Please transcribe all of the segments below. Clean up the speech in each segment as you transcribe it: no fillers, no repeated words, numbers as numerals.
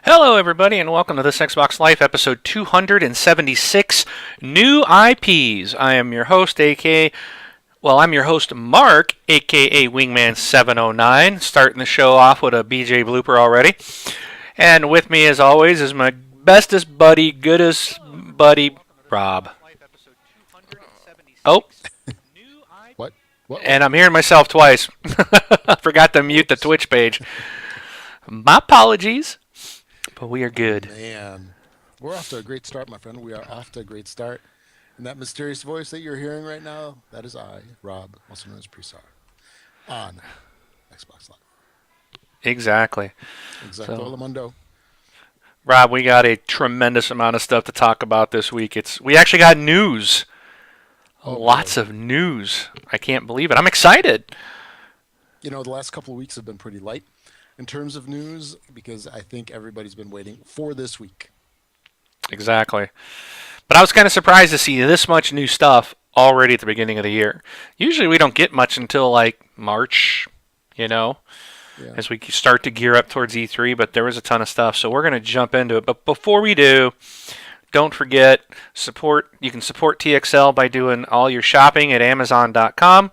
Hello, everybody, and welcome to this Xbox Life episode 276, New IPs. I am your host, I'm your host, Mark, aka Wingman709, starting the show off with a BJ blooper already. And with me, as always, is my bestest buddy, goodest buddy, Rob. Oh, What? and I'm hearing myself twice. I forgot to mute the Twitch page. My apologies. But we are good. Man, we're off to a great start, my friend. We are off to a great start. And that mysterious voice that you're hearing right now, that is I, Rob, also known as Presar, on Xbox Live. Exactly. Exacto, Lamundo. Rob, we got a tremendous amount of stuff to talk about this week. We actually got news. Lots of news. I can't believe it. I'm excited. You know, the last couple of weeks have been pretty light in terms of news because I think everybody's been waiting for this week. Exactly. But I was kind of surprised to see this much new stuff already at the beginning of the year. Usually we don't get much until like March, as we start to gear up towards E3, but there was a ton of stuff, so we're going to jump into it. But before we do, don't forget, you can support TXL by doing all your shopping at Amazon.com.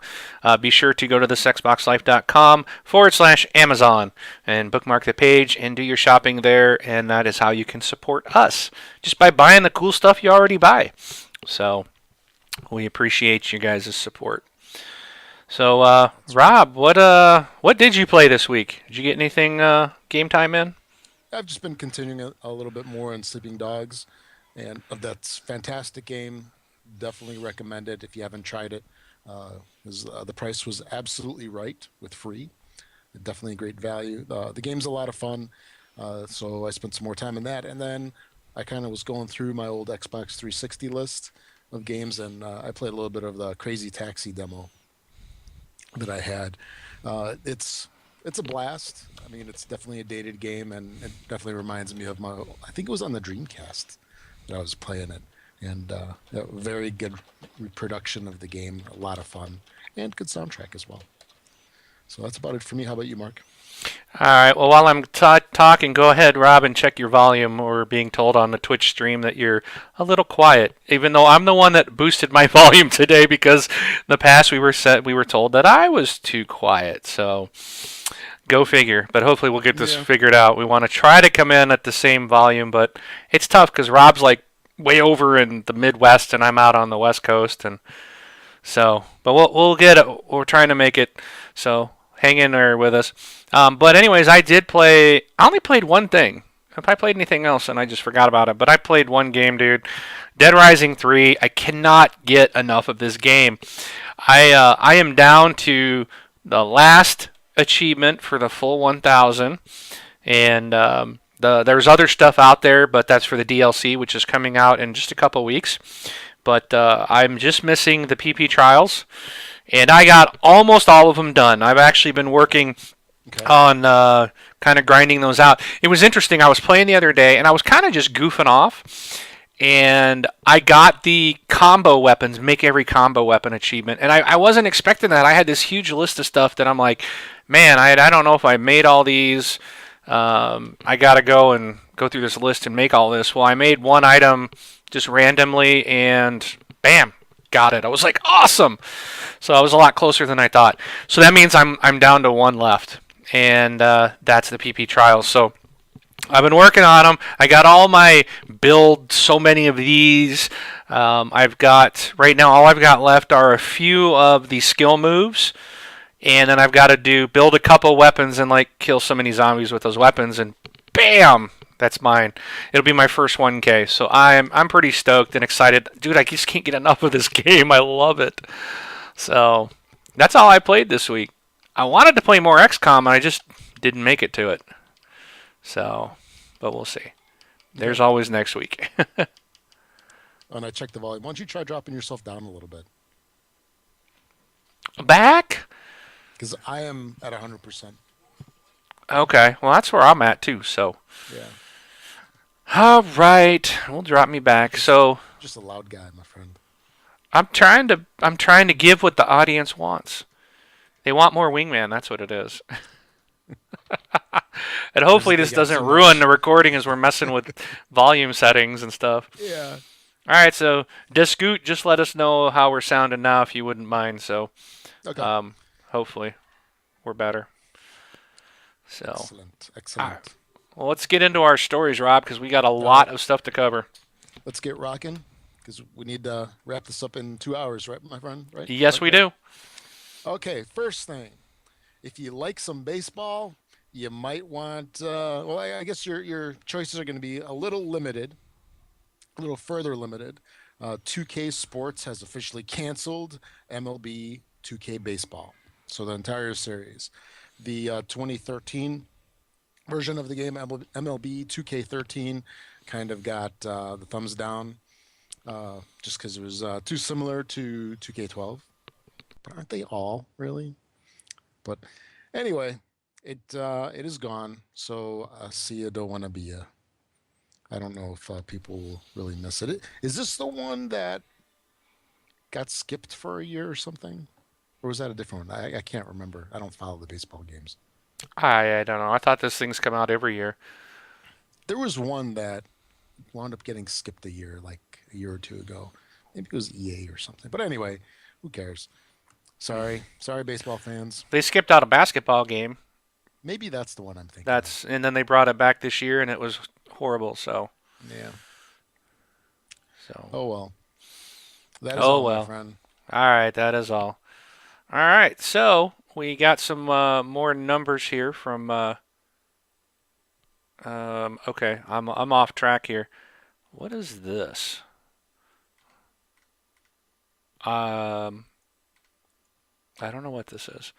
Be sure to go to thisXboxLife.com/Amazon and bookmark the page and do your shopping there, and that is how you can support us, just by buying the cool stuff you already buy. So we appreciate you guys' support. So, Rob, what did you play this week? Did you get anything game time in? I've just been continuing a little bit more on Sleeping Dogs. And that's a fantastic game. Definitely recommend it if you haven't tried it. The price was absolutely right with free. Definitely a great value. The game's a lot of fun, so I spent some more time in that. And then I kind of was going through my old Xbox 360 list of games, and I played a little bit of the Crazy Taxi demo that I had. It's a blast. I mean, it's definitely a dated game, and it definitely reminds me of I think it was on the Dreamcast. I was playing it, and a very good reproduction of the game, a lot of fun, and good soundtrack as well. So that's about it for me. How about you, Mark? All right, well, while I'm talking, go ahead, Rob, and check your volume. We're being told on the Twitch stream that you're a little quiet, even though I'm the one that boosted my volume today, because in the past we were told that I was too quiet, so go figure. But hopefully we'll get this figured out. We want to try to come in at the same volume, but it's tough because Rob's like way over in the Midwest and I'm out on the West Coast, and so. But we'll get it. We're trying to make it. So hang in there with us. But anyways, I did play. I only played one thing. If I played anything else, and I just forgot about it. But I played one game, dude. Dead Rising 3. I cannot get enough of this game. I am down to the last achievement for the full 1,000, and there's other stuff out there, but that's for the DLC, which is coming out in just a couple weeks. But I'm just missing the PP trials, and I got almost all of them done. I've actually been working on kind of grinding those out. It was interesting. I was playing the other day, and I was kind of just goofing off, and I got the combo weapons, make every combo weapon achievement, and I wasn't expecting that. I had this huge list of stuff that I'm like, man, I don't know if I made all these. I got to go through this list and make all this. Well, I made one item just randomly, and bam, got it. I was like, awesome. So I was a lot closer than I thought. So that means I'm down to one left, and that's the PP trials. So I've been working on them. I got all my build, so many of these. I've got, right now, all I've got left are a few of the skill moves. And then I've got to build a couple weapons and like kill so many zombies with those weapons, and bam, that's mine. It'll be my first 1K. So I'm pretty stoked and excited. Dude, I just can't get enough of this game. I love it. So that's all I played this week. I wanted to play more XCOM, and I just didn't make it to it. So, but we'll see. There's always next week. And I checked the volume. Why don't you try dropping yourself down a little bit? Back? Because I am at 100%. Okay, well that's where I'm at too. So. Yeah. All right, we'll drop me back. So. Just a loud guy, my friend. I'm trying to give what the audience wants. They want more Wingman. That's what it is. And Or is hopefully it they this got doesn't too ruin much? the recording as we're messing with volume settings and stuff. Yeah. All right, so Discoot, just let us know how we're sounding now if you wouldn't mind. So Okay. um, hopefully we're better. So, Excellent. all right. Excellent. Well, let's get into our stories, Rob, because we got a All right. lot of stuff to cover. Let's get rocking because we need to wrap this up in 2 hours, right, my friend? Right? Yes, Right, we right? do. Okay. First thing, if you like some baseball, you might want. Well, I guess your choices are going to be a little limited, a little further limited. 2K Sports has officially canceled MLB 2K Baseball, so the entire series. The 2013 version of the game, MLB 2K13, kind of got the thumbs down just because it was too similar to 2K12. But aren't they all really? But anyway, it is gone. So see ya, don't wanna be ya. I don't know if people will really miss it. Is this the one that got skipped for a year or something? Or was that a different one? I can't remember. I don't follow the baseball games. I don't know. I thought this things come out every year. There was one that wound up getting skipped a year, like a year or two ago. Maybe it was EA or something. But anyway, who cares? Sorry, baseball fans. They skipped out a basketball game. Maybe that's the one I'm thinking of. And then they brought it back this year, and it was horrible. So, Yeah. so. Oh well. That is Oh all, my well. friend. All right, that is all. All right, so we got some more numbers here from. Okay, I'm off track here. What is this? Um, I don't know what this is.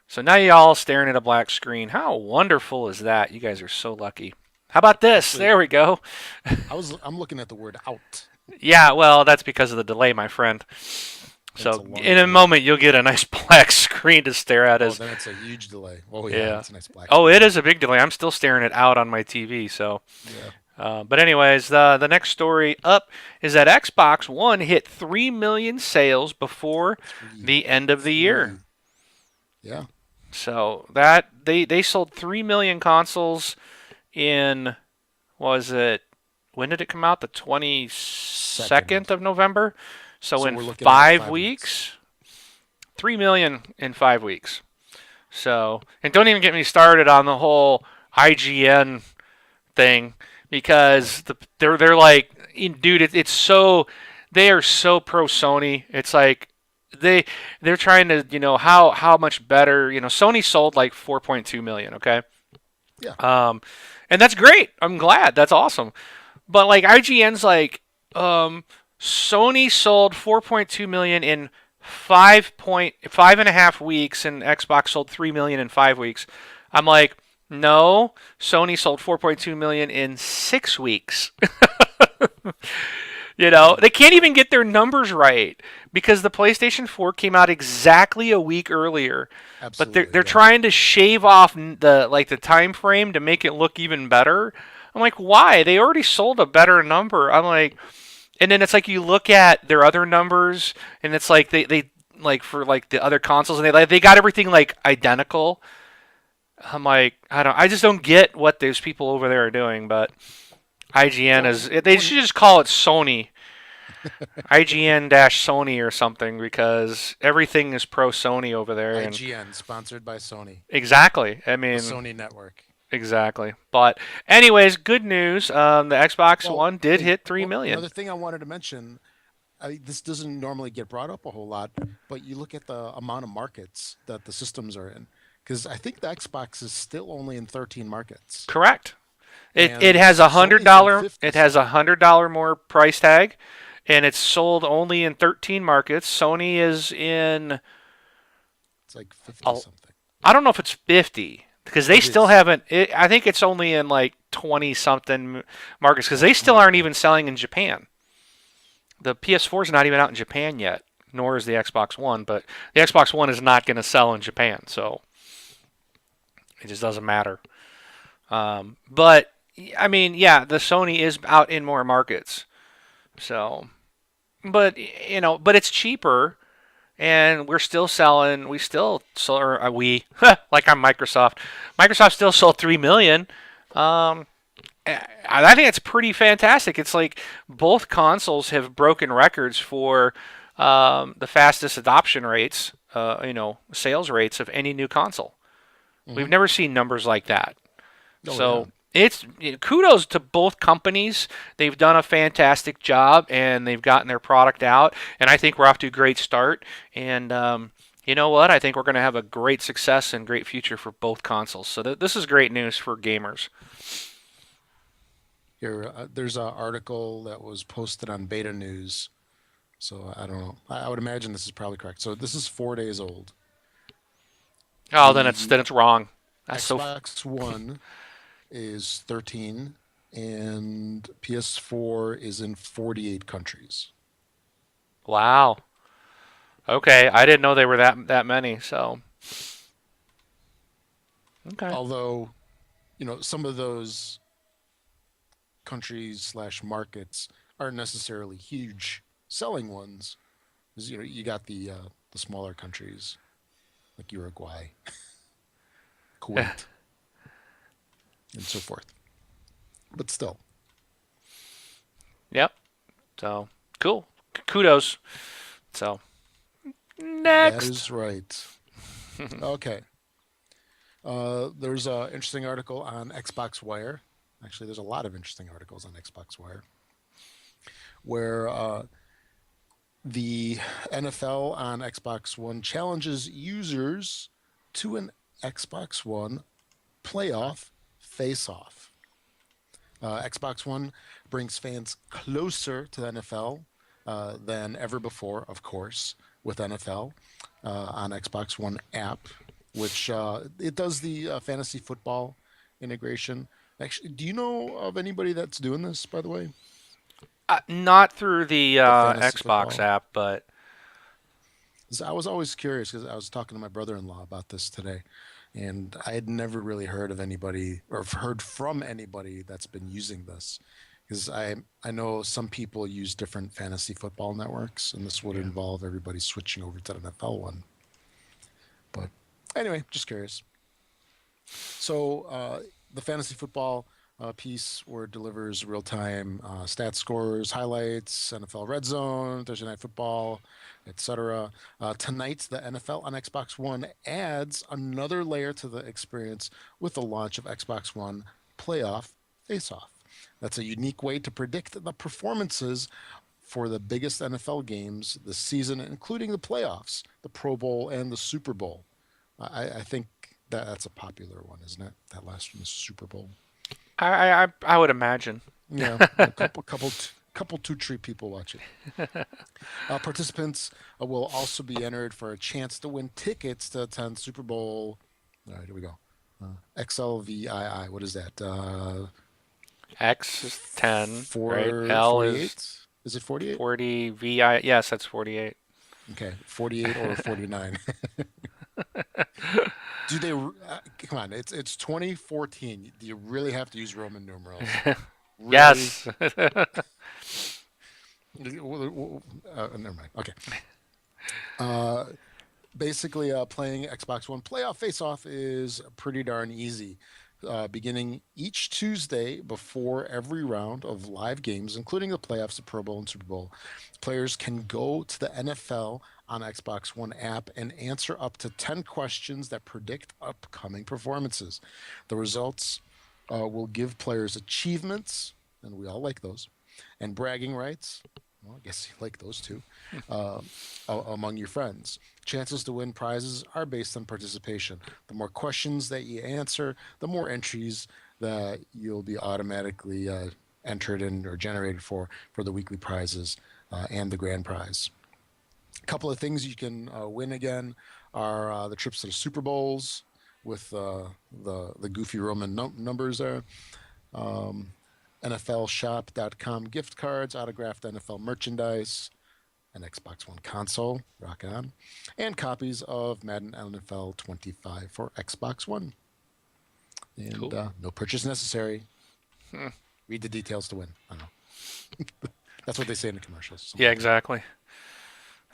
So now y'all staring at a black screen. How wonderful is that? You guys are so lucky. How about this? Actually, There we go. I'm looking at the word out. Yeah, well, that's because of the delay, my friend. It's a So long in a delay. moment, you'll get a nice black screen to stare at. Oh, As then it's a huge delay. Oh yeah, yeah. it's a nice black Oh, screen it is then. a big delay. I'm still staring it out on my TV. So, Yeah. but anyways, the next story up is that Xbox One hit 3 million sales before Three. the end of the year. Three. Yeah. So that they sold 3 million consoles in, was it, when did it come out? The Second. 22nd of November. So So in we're looking at 5 weeks. 5 weeks, 3 million in 5 weeks. So, and don't even get me started on the whole IGN thing Oh, because they're like, dude, it's so, they are so pro Sony. It's like they they're trying to, how much better, Sony sold like 4.2 million, okay? yeah. Um and that's great. I'm glad. That's awesome. But like IGN's like, Sony sold 4.2 million in 5.5.5 weeks, and Xbox sold 3 million in 5 weeks. I'm like, no, Sony sold 4.2 million in 6 weeks. They can't even get their numbers right because the PlayStation 4 came out exactly a week earlier. But they're Absolutely. they're Yeah. trying to shave off the time frame to make it look even better. I'm like, why? They already sold a better number. I'm like, and then it's like you look at their other numbers, and it's like they like for like the other consoles, and they got everything like identical. I'm like, I just don't get what those people over there are doing. But IGN Well, is, they should just call it Sony, IGN dash Sony or something, because everything is pro Sony over there. And IGN sponsored by Sony, exactly, I the mean, Sony network. exactly. But anyways, good news. The Xbox Well, One did hey, hit 3 million. another thing I wanted to mention. This doesn't normally get brought up a whole lot, but you look at the amount of markets that the systems are in, because I think the Xbox is still only in 13 markets, Correct. It and has a hundred Sony's in dollar it 50 has a something. $100 more price tag, and it's sold only in 13 markets. Sony is in, It's like 50 a- something. I don't know if it's 50 because they It still is. haven't. I think it's only in like 20 something markets because Oh, they something still like aren't that. even selling in Japan. The PS4 is not even out in Japan yet, nor is the Xbox One. But the Xbox One is not going to sell in Japan, so it just doesn't matter. But I mean, yeah, the Sony is out in more markets. So, but but it's cheaper. and we're still selling. We still sold, or we like I'm Microsoft. Microsoft still sold 3 million. Um, I think it's pretty fantastic. It's like both consoles have broken records for the fastest adoption rates, sales rates of any new console. We've Hmm. never seen numbers like that. Oh yeah. So it's kudos to both companies. They've done a fantastic job and they've gotten their product out. And I think we're off to a great start. And you know what? I think we're going to have a great success and great future for both consoles. So this is great news for gamers. Here, there's an article that was posted on Beta News. So I don't know. I would imagine this is probably correct. So this is 4 days old. Oh, then it's The wrong. That's so. Xbox One is 13, and PS4 is in 48 countries. Wow. Okay, I didn't know they were that many. So okay. Although, some of those countries slash markets aren't necessarily huge selling ones. 'Cause, you got the smaller countries like Uruguay, Kuwait, and so forth. But still, Yep. So cool. Kudos. So that next. is right. Okay. There's an interesting article on Xbox Wire. Actually, there's a lot of interesting articles on Xbox Wire where the NFL on Xbox One challenges users to an Xbox One playoff face off. Xbox One brings fans closer to the NFL than ever before, of course, with NFL on Xbox One app, which it does the fantasy football integration. Actually, do you know of anybody that's doing this, by the way? Not through the The fantasy Xbox football? app, but 'Cause I was always curious because I was talking to my brother-in-law about this today, and I had never really heard of anybody or heard from anybody that's been using this. Because I know some people use different fantasy football networks, and this would yeah. involve everybody switching over to the NFL one. But anyway, just curious. So the fantasy football piece where it delivers real-time stat scores, highlights, NFL Red Zone, Thursday Night Football, etc. Tonight, the NFL on Xbox One adds another layer to the experience with the launch of Xbox One Playoff Face-Off. That's a unique way to predict the performances for the biggest NFL games this season, including the playoffs, the Pro Bowl, and the Super Bowl. I think that's a popular one, isn't it? That last one, the Super Bowl. I would imagine. Yeah, a couple two tree people watch it. Participants will also be entered for a chance to win tickets to attend Super Bowl. All right, here we go. XLVII. What is that? X is 10, right? Four L forty is eight. Is it 48? 40. VI. Yes, that's 48. Okay, 48 or 49. Do they? Come on, it's 2014. Do you really have to use Roman numerals? Really? Yes. Never mind. Okay. Uh, basically, playing Xbox One Playoff Face Off is pretty darn easy. Beginning each Tuesday before every round of live games, including the playoffs, the Pro Bowl, and Super Bowl, players can go to the NFL on Xbox One app and answer up to 10 questions that predict upcoming performances. The results will give players achievements, and we all like those, and bragging rights. Well, I guess you like those too, uh, among your friends. Chances to win prizes are based on participation. The more questions that you answer, the more entries that you'll be automatically entered in or generated for the weekly prizes and the grand prize. A couple of things you can win again are the trips to the Super Bowls with the goofy Roman numbers there. Um, NFLshop.com gift cards, autographed NFL merchandise, an Xbox One console, rock on, and copies of Madden NFL 25 for Xbox One. And Cool. no purchase necessary. Hmm. Read the details to win. I don't know. That's what they say in the commercials. Yeah, Something like that. exactly.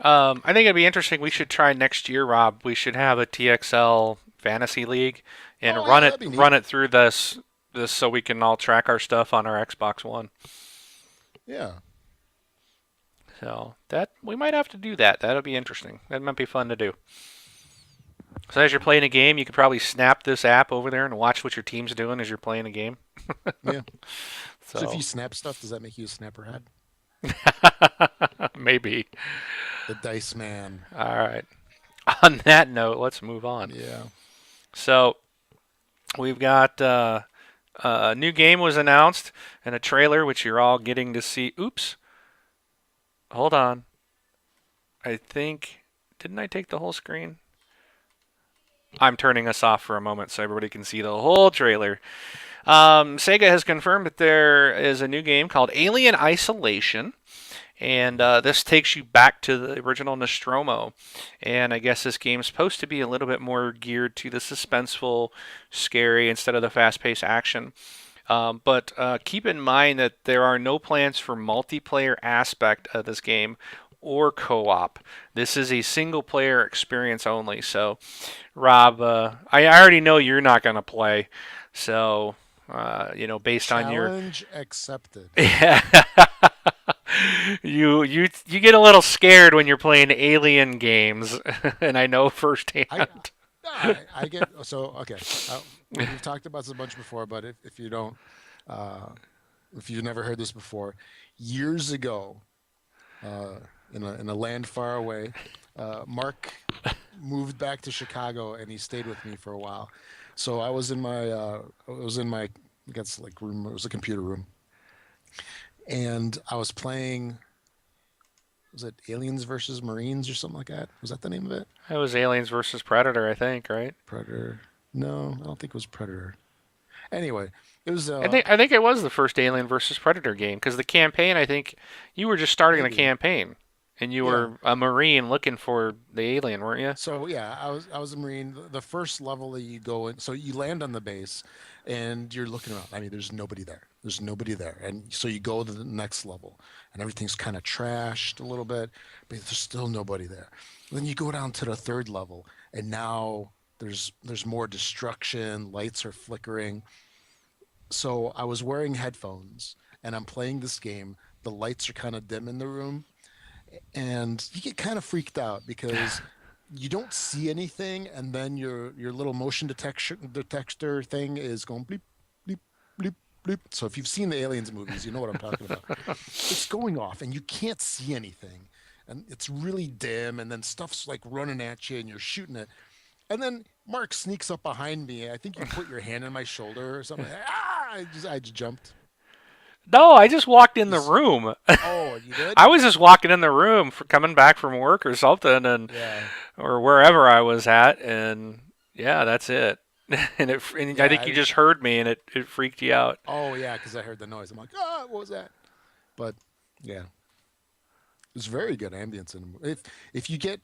I think it'd be interesting. We should try next year, Rob. We should have a TXL fantasy league and Oh yeah, that'd be neat. run it through this so we can all track our stuff on our Xbox One. Yeah. So that we might have to do that. That'll be interesting. That might be fun to do. So as you're playing a game, you could probably snap this app over there and watch what your team's doing as you're playing a game. Yeah. So if So you snap stuff, does that make you a snapperhead? maybe. The Dice Man. All right. On that note, let's move on. Yeah. So we've got a new game was announced and a trailer, which you're all getting to see. Oops. Hold on. I think didn't I take the whole screen? I'm turning us off for a moment so everybody can see the whole trailer. Sega has confirmed that there is a new game called Alien Isolation, and this takes you back to the original Nostromo. And I guess this game's supposed to be a little bit more geared to the suspenseful, scary instead of the fast-paced action. But keep in mind that there are no plans for multiplayer aspect of this game or co-op. This is a single-player experience only. So, Rob, I already know you're not going to play. So, based on your Challenge accepted. yeah, you get a little scared when you're playing alien games, and I know I firsthand. I get so okay. We've talked about this a bunch before, but if you don't, uh, if you've never heard this before, years ago, uh, in a land far away, Mark moved back to Chicago and he stayed with me for a while. So I was in my I guess like room. It was a computer room, and I was playing. Was it Aliens versus Marines or something like that? Was that the name of it? It was Aliens versus Predator, I think, right? Predator. No, I don't think it was Predator. Anyway, it was I think it was the first Alien versus Predator game because the campaign. I think you were just starting the maybe. campaign, and you Yeah. were a Marine looking for the alien, weren't you? So yeah, I was a Marine. The first level that you go in, so you land on the base, and you're looking around. I mean, there's nobody there. There's nobody there, and so you go to the next level, and everything's kind of trashed a little bit, but there's still nobody there. Then you go down to the third level, and now there's more destruction. Lights are flickering. So I was wearing headphones, and I'm playing this game. The lights are kind of dim in the room, and you get kind of freaked out because you don't see anything, and then your little motion detector thing is going bleep bleep bleep bleep. So if you've seen the Aliens movies, you know what I'm talking about. It's going off, and you can't see anything, and it's really dim, and then stuff's like running at you, and you're shooting it, and then Mark sneaks up behind me. I think you put your hand on my shoulder or something. Ah! I just jumped. No, I just walked in the Just room. oh, you did? I was just walking in the room for coming back from work or something, and Yeah, or wherever I was at, and yeah, that's it. And I yeah. think you just heard me, and it freaked you out. Oh yeah, because I heard the noise. I'm like, ah, what was that? But yeah, it's very good ambience in the movie. If you get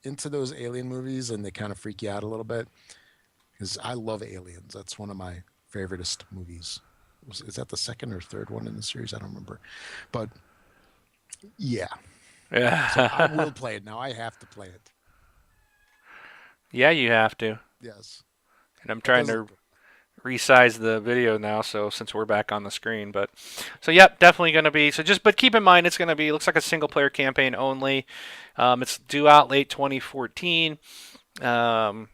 into those alien movies and they kind of freak you out a little bit, because I love Aliens. That's one of my favoriteest movies. Is that the second or third one in the series? I don't remember. But yeah, so I Yeah, will play it now. I have to play it. yeah, you have to. Yes, And I'm that trying does to look good. resize the video now, so since we're back on the screen, but so yep, definitely going to be. So just but keep in mind it's going to be looks like a single player campaign only. It's due out late 2014. Um,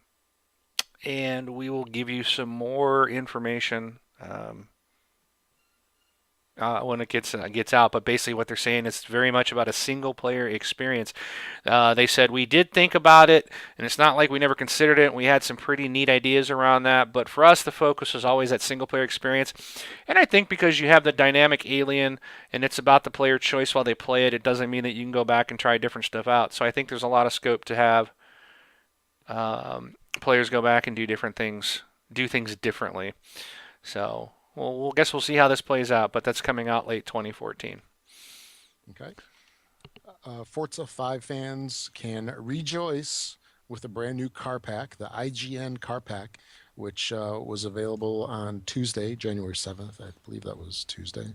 and we will give you some more information when it gets out. But basically, what they're saying is very much about a single player experience. They said we did think about it, and it's not like we never considered it. And we had some pretty neat ideas around that, but for us, the focus was always that single player experience. And I think because you have the dynamic alien, and it's about the player choice while they play it, it doesn't mean that you can go back and try different stuff out. So I think there's a lot of scope to have players go back and do different things, do things differently. So we'll guess we'll see how this plays out, but that's coming out late 2014. Okay. Forza 5 fans can rejoice with a brand new car pack, the IGN Car Pack, which was available on Tuesday, January 7th. I believe that was Tuesday.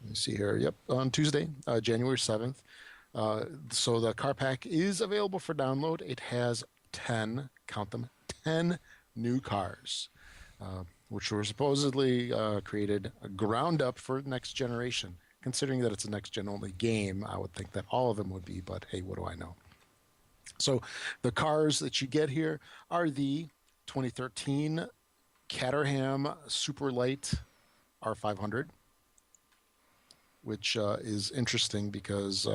Let me see here. Yep, on Tuesday, January 7th. So the car pack is available for download. It has 10, count them, 10 new cars, which were supposedly created ground up for next generation. Considering that it's a next gen only game, I would think that all of them would be, but hey, what do I know? So the cars that you get here are the 2013 Caterham Superlight R500, which is interesting because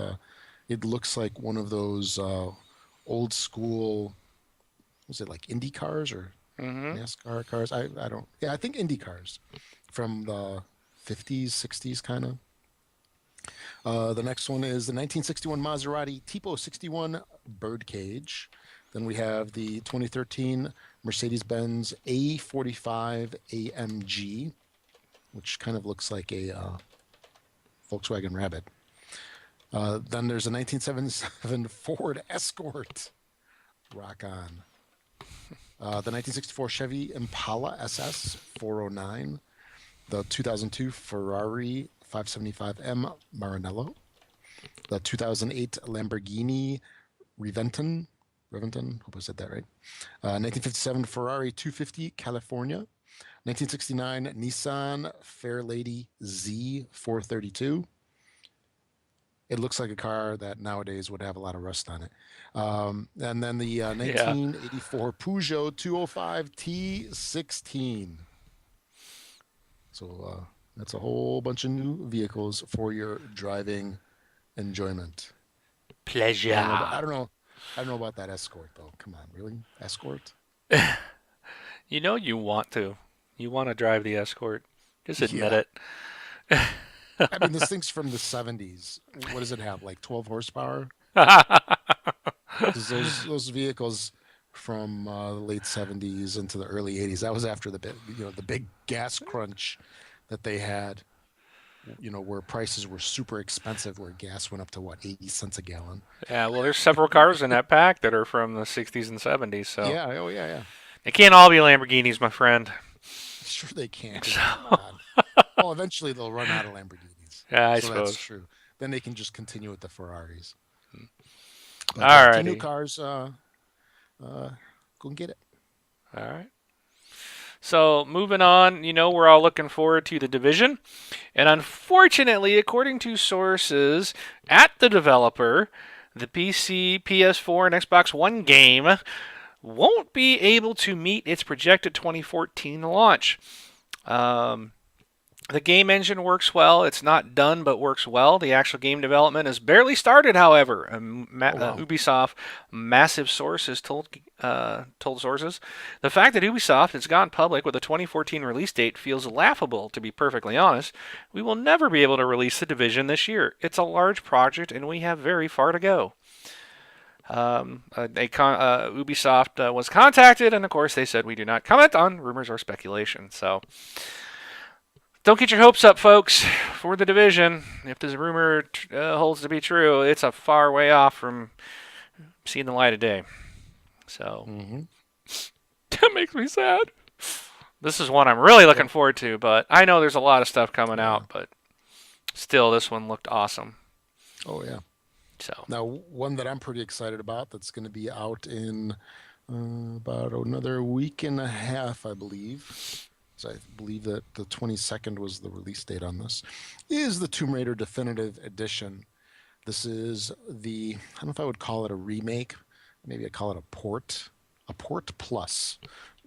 it looks like one of those old school, was it like Indy cars or Mm-hmm. NASCAR cars? I don't, yeah, I think Indy cars from the 50s, 60s kind of. The next one is the 1961 Maserati Tipo 61 Birdcage. Then we have the 2013 Mercedes-Benz A45 AMG, which kind of looks like a Volkswagen Rabbit. Then there's a 1977 Ford Escort. Rock on. The 1964 Chevy Impala SS 409. The 2002 Ferrari 575M Maranello. The 2008 Lamborghini Reventon, hope I said that right. 1957 Ferrari 250 California. 1969 Nissan Fairlady Z432. It looks like a car that nowadays would have a lot of rust on it. And then the Yeah. 1984 Peugeot 205 T16. So that's a whole bunch of new vehicles for your driving enjoyment. I don't know. Pleasure. I don't know. I don't know about that Escort though. Come on, really? Escort? You know you want to. You want to drive the Escort. Just admit Yeah. it. I mean, this thing's from the 70s. What does it have? Like 12 horsepower? Because those vehicles from the late 70s into the early 80s, that was after the big gas crunch that they had, where prices were super expensive, where gas went up to what, 80 cents a gallon. Yeah, well, there's several cars in that pack that are from the 60s and 70s, so Yeah, oh yeah, yeah. they can't all be Lamborghinis, my friend. Sure they can. So, Come on. Well, eventually they'll run out of Lamborghinis. yeah, I So that's suppose. true. Then they can just continue with the Ferraris. But 10 new Alrighty. cars, uh, go and get it. All right. So moving on, we're all looking forward to the division, and unfortunately, according to sources at the developer, the PC, PS4, and Xbox One game won't be able to meet its projected 2014 launch. Um, the game engine works well. It's not done, but works well. The actual game development has barely started, however. Oh wow. Ubisoft, massive sources told sources. The fact that Ubisoft has gone public with a 2014 release date feels laughable, to be perfectly honest. We will never be able to release The Division this year. It's a large project, and we have very far to go. Ubisoft was contacted, and of course they said we do not comment on rumors or speculation. So don't get your hopes up, folks, for The Division. If this rumor holds to be true, it's a far way off from seeing the light of day. So Hmm. that makes me sad. This is one I'm really Yeah. looking forward to, but I know there's a lot of stuff coming Oh yeah. out, but still, this one looked awesome. Oh yeah. So, Now, one that I'm pretty excited about that's going to be out in about another week and a half, I believe. So I believe that the 22nd was the release date on this, is the Tomb Raider Definitive Edition. This is I don't know if I would call it a remake. Maybe I'd call it a port plus.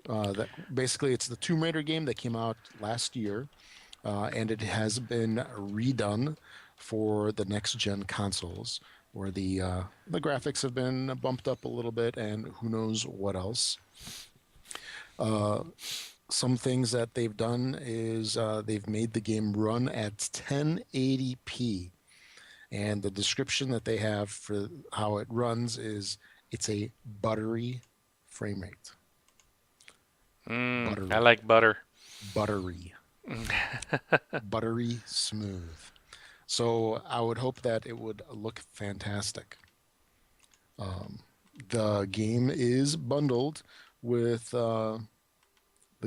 That basically it's the Tomb Raider game that came out last year, and it has been redone for the next gen consoles, where the graphics have been bumped up a little bit, and who knows what else. Uh, some things that they've done is they've made the game run at 1080p, and the description that they have for how it runs is it's a buttery frame rate. I Buttery, like butter. buttery, buttery smooth. So I would hope that it would look fantastic. Um, the game is bundled with the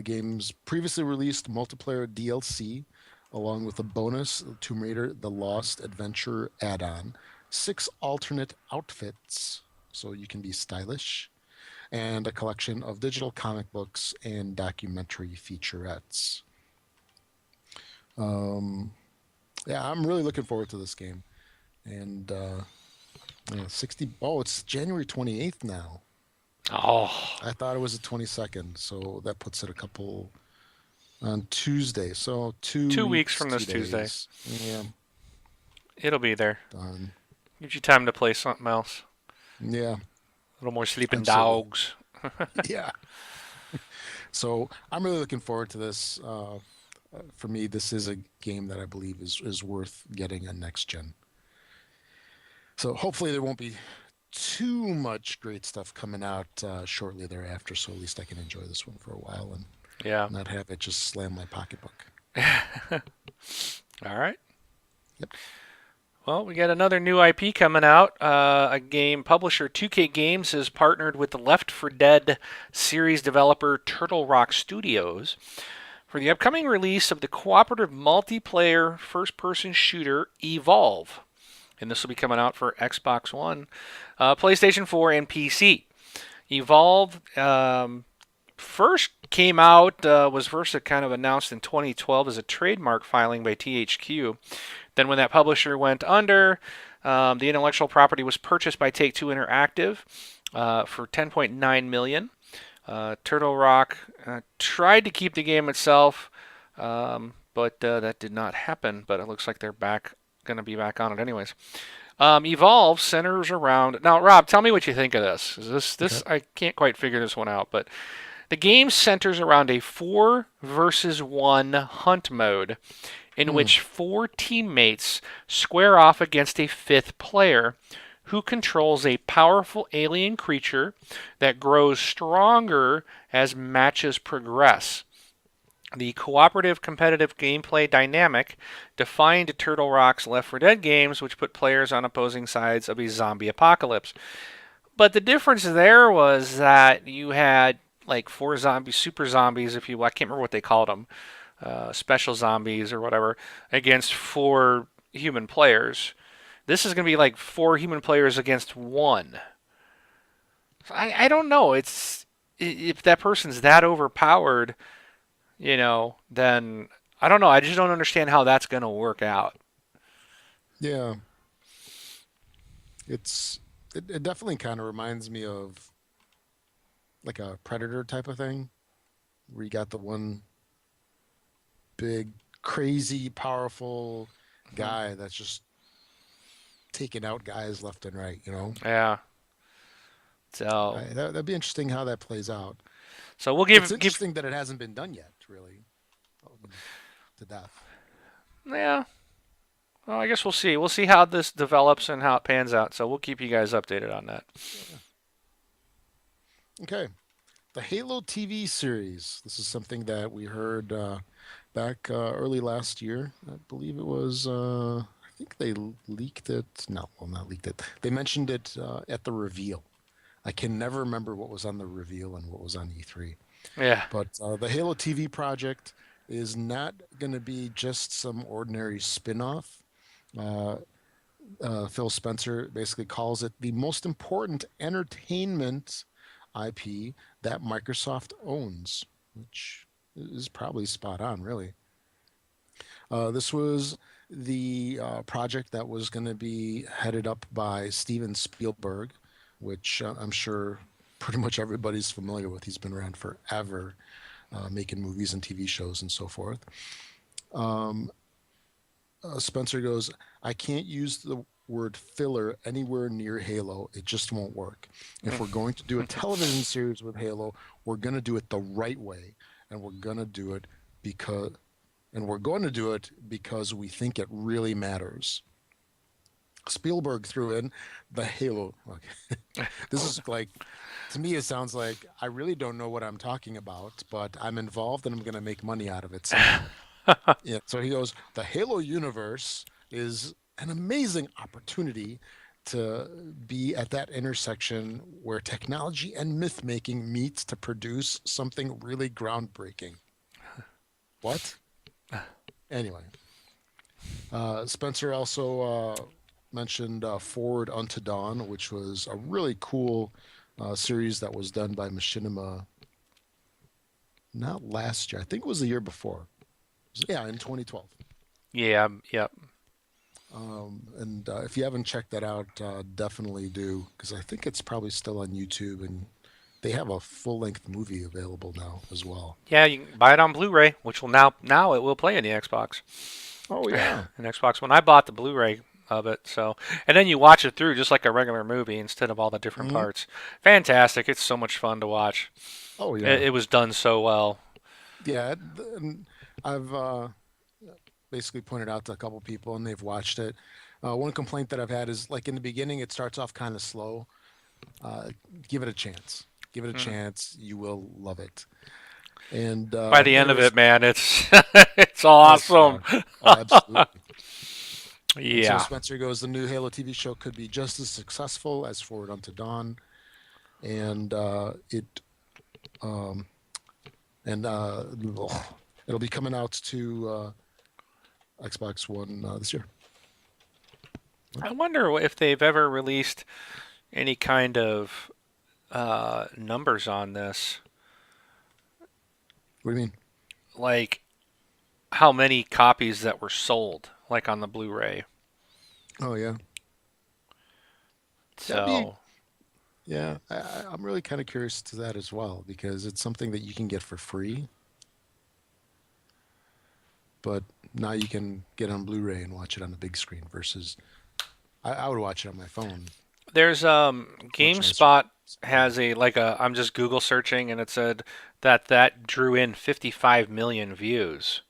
game's previously released multiplayer DLC, along with a bonus Tomb Raider: The Lost Adventure add-on. 6 alternate outfits so you can be stylish, and a collection of digital comic books and documentary featurettes. Um, yeah, I'm really looking forward to this game. And yeah, 60. Oh, it's January 28th now. Oh, I thought it was the 22nd, so that puts it a couple on Tuesday. So two 2 weeks weeks, from two this Tuesday. days. Yeah, It'll be there. done. Gives you time to play something else. Yeah, A little more sleeping absolutely. dogs. Yeah. So I'm really looking forward to this. For me, this is a game that I believe is worth getting a next gen. So hopefully there won't be too much great stuff coming out shortly thereafter. So at least I can enjoy this one for a while and Yeah. not have it just slam my pocketbook. All right. Yep. Well, we got another new IP coming out. A game publisher 2K Games has partnered with the Left 4 Dead series developer Turtle Rock Studios for the upcoming release of the cooperative multiplayer first-person shooter Evolve. And this will be coming out for Xbox One, PlayStation 4, and PC. Evolve first came out, was first kind of announced in 2012 as a trademark filing by THQ. Then when that publisher went under, the intellectual property was purchased by Take-Two Interactive for $10.9 million. Turtle Rock tried to keep the game itself, but that did not happen. But it looks like they're going to be back on it anyways. Evolve centers around. Now, Rob, tell me what you think of this. Okay. I can't quite figure this one out, but the game centers around a 4 versus 1 hunt mode in Hmm. which 4 teammates square off against a 5th player who controls a powerful alien creature that grows stronger as matches progress. The cooperative competitive gameplay dynamic defined Turtle Rock's Left 4 Dead games, which put players on opposing sides of a zombie apocalypse. But the difference there was that you had like 4 zombies, super zombies, if you, I can't remember what they called them, special zombies or whatever, against 4 human players. This is going to be like 4 human players against 1. I don't know. It's if that person's that overpowered, then I don't know. I just don't understand how that's going to work out. Yeah. It's it definitely kind of reminds me of like a Predator type of thing, where you got the one big, crazy, powerful Mhm. guy that's just taking out guys left and right. Yeah. So That'd be interesting how that plays out. so we'll It's give interesting that it hasn't been done yet, really, to death. yeah. Well, I guess we'll see. We'll see how this develops and how it pans out. So we'll keep you guys updated on that. Yeah. Okay. The Halo TV series. This is something that we heard back early last year. I believe it was. I think they leaked it. No, well, not leaked it. They mentioned it at the reveal. I can never remember what was on the reveal and what was on E3. Yeah. But the Halo TV project is not going to be just some ordinary spin-off. Uh, Phil Spencer basically calls it the most important entertainment IP that Microsoft owns, which is probably spot on, really. This was the project that was going to be headed up by Steven Spielberg, which I'm sure pretty much everybody's familiar with. He's been around forever, making movies and TV shows and so forth. Um, Spencer goes, I can't use the word filler anywhere near Halo. It just won't work. If we're going to do a television series with Halo, we're going to do it the right way. And we're going to do it because we think it really matters. Spielberg threw in the Halo. Okay. This is like, to me, it sounds like I really don't know what I'm talking about, but I'm involved and I'm going to make money out of it somehow. Yeah. So he goes, the Halo universe is an amazing opportunity to be at that intersection where technology and myth making meet to produce something really groundbreaking. What? Anyway, Spencer also mentioned Forward Unto Dawn, which was a really cool series that was done by Machinima. Not last year, I think it was the year before. Yeah, in 2012. Yeah, yep. And if you haven't checked that out, definitely do, because I think it's probably still on YouTube, and they have a full-length movie available now as well. Yeah, you can buy it on Blu-ray, which will now it will play in the Xbox. Oh yeah. An Xbox One. I bought the Blu-ray of it, so and then you watch it through just like a regular movie instead of all the different Hmm. parts. Fantastic! It's so much fun to watch. Oh It, yeah. it was done so well. Yeah. And I've basically pointed out to a couple people, and they've watched it. One complaint that I've had is like in the beginning, it starts off kind of slow. Uh, give it a chance. Give it a Mhm. chance. You will love it. And By the there end of was it, man, it's it's yes, awesome. oh, absolutely. And so Yeah. Spencer goes, the new Halo TV show could be just as successful as Forward Unto Dawn, and it um, and it'll be coming out to Xbox One this year. I wonder if they've ever released any kind of numbers on this, What do you mean? like how many copies that were sold, like on the Blu-ray. Oh yeah, that'd be So yeah. I'm really kind of curious to that as well because it's something that you can get for free, but now you can get on Blu-ray and watch it on the big screen versus I would watch it on my phone. there's It's much nicer. GameSpot has a like a I'm just Google searching and it said that drew in 55 million views.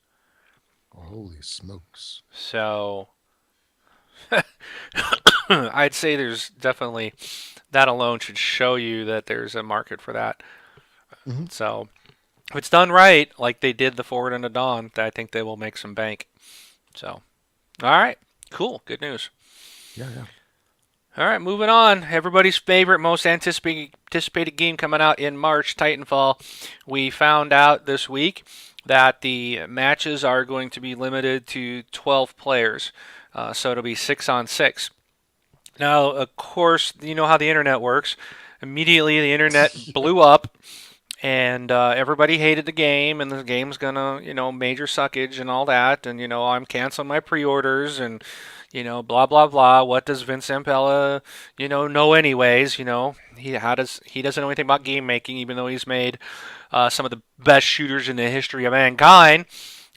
Oh, holy smokes! So I'd say there's definitely that alone should show you that there's a market for that. Hmm. So if it's done right, like they did the Forward and the Dawn, I think they will make some bank. So all right, cool, good news. Yeah, yeah. All right, moving on. Everybody's favorite, most anticipated game coming out in March, Titanfall. We found out this week that the matches are going to be limited to 12 players. So it'll be 6 on 6. Now, of course, you know how the internet works. Immediately, the internet blew up, and everybody hated the game, and the game's gonna, major suckage and all that, and I'm canceling my pre-orders, and blah blah blah. What does Vince Zampella, know anyways? He doesn't know anything about game making, even though he's made some of the best shooters in the history of mankind.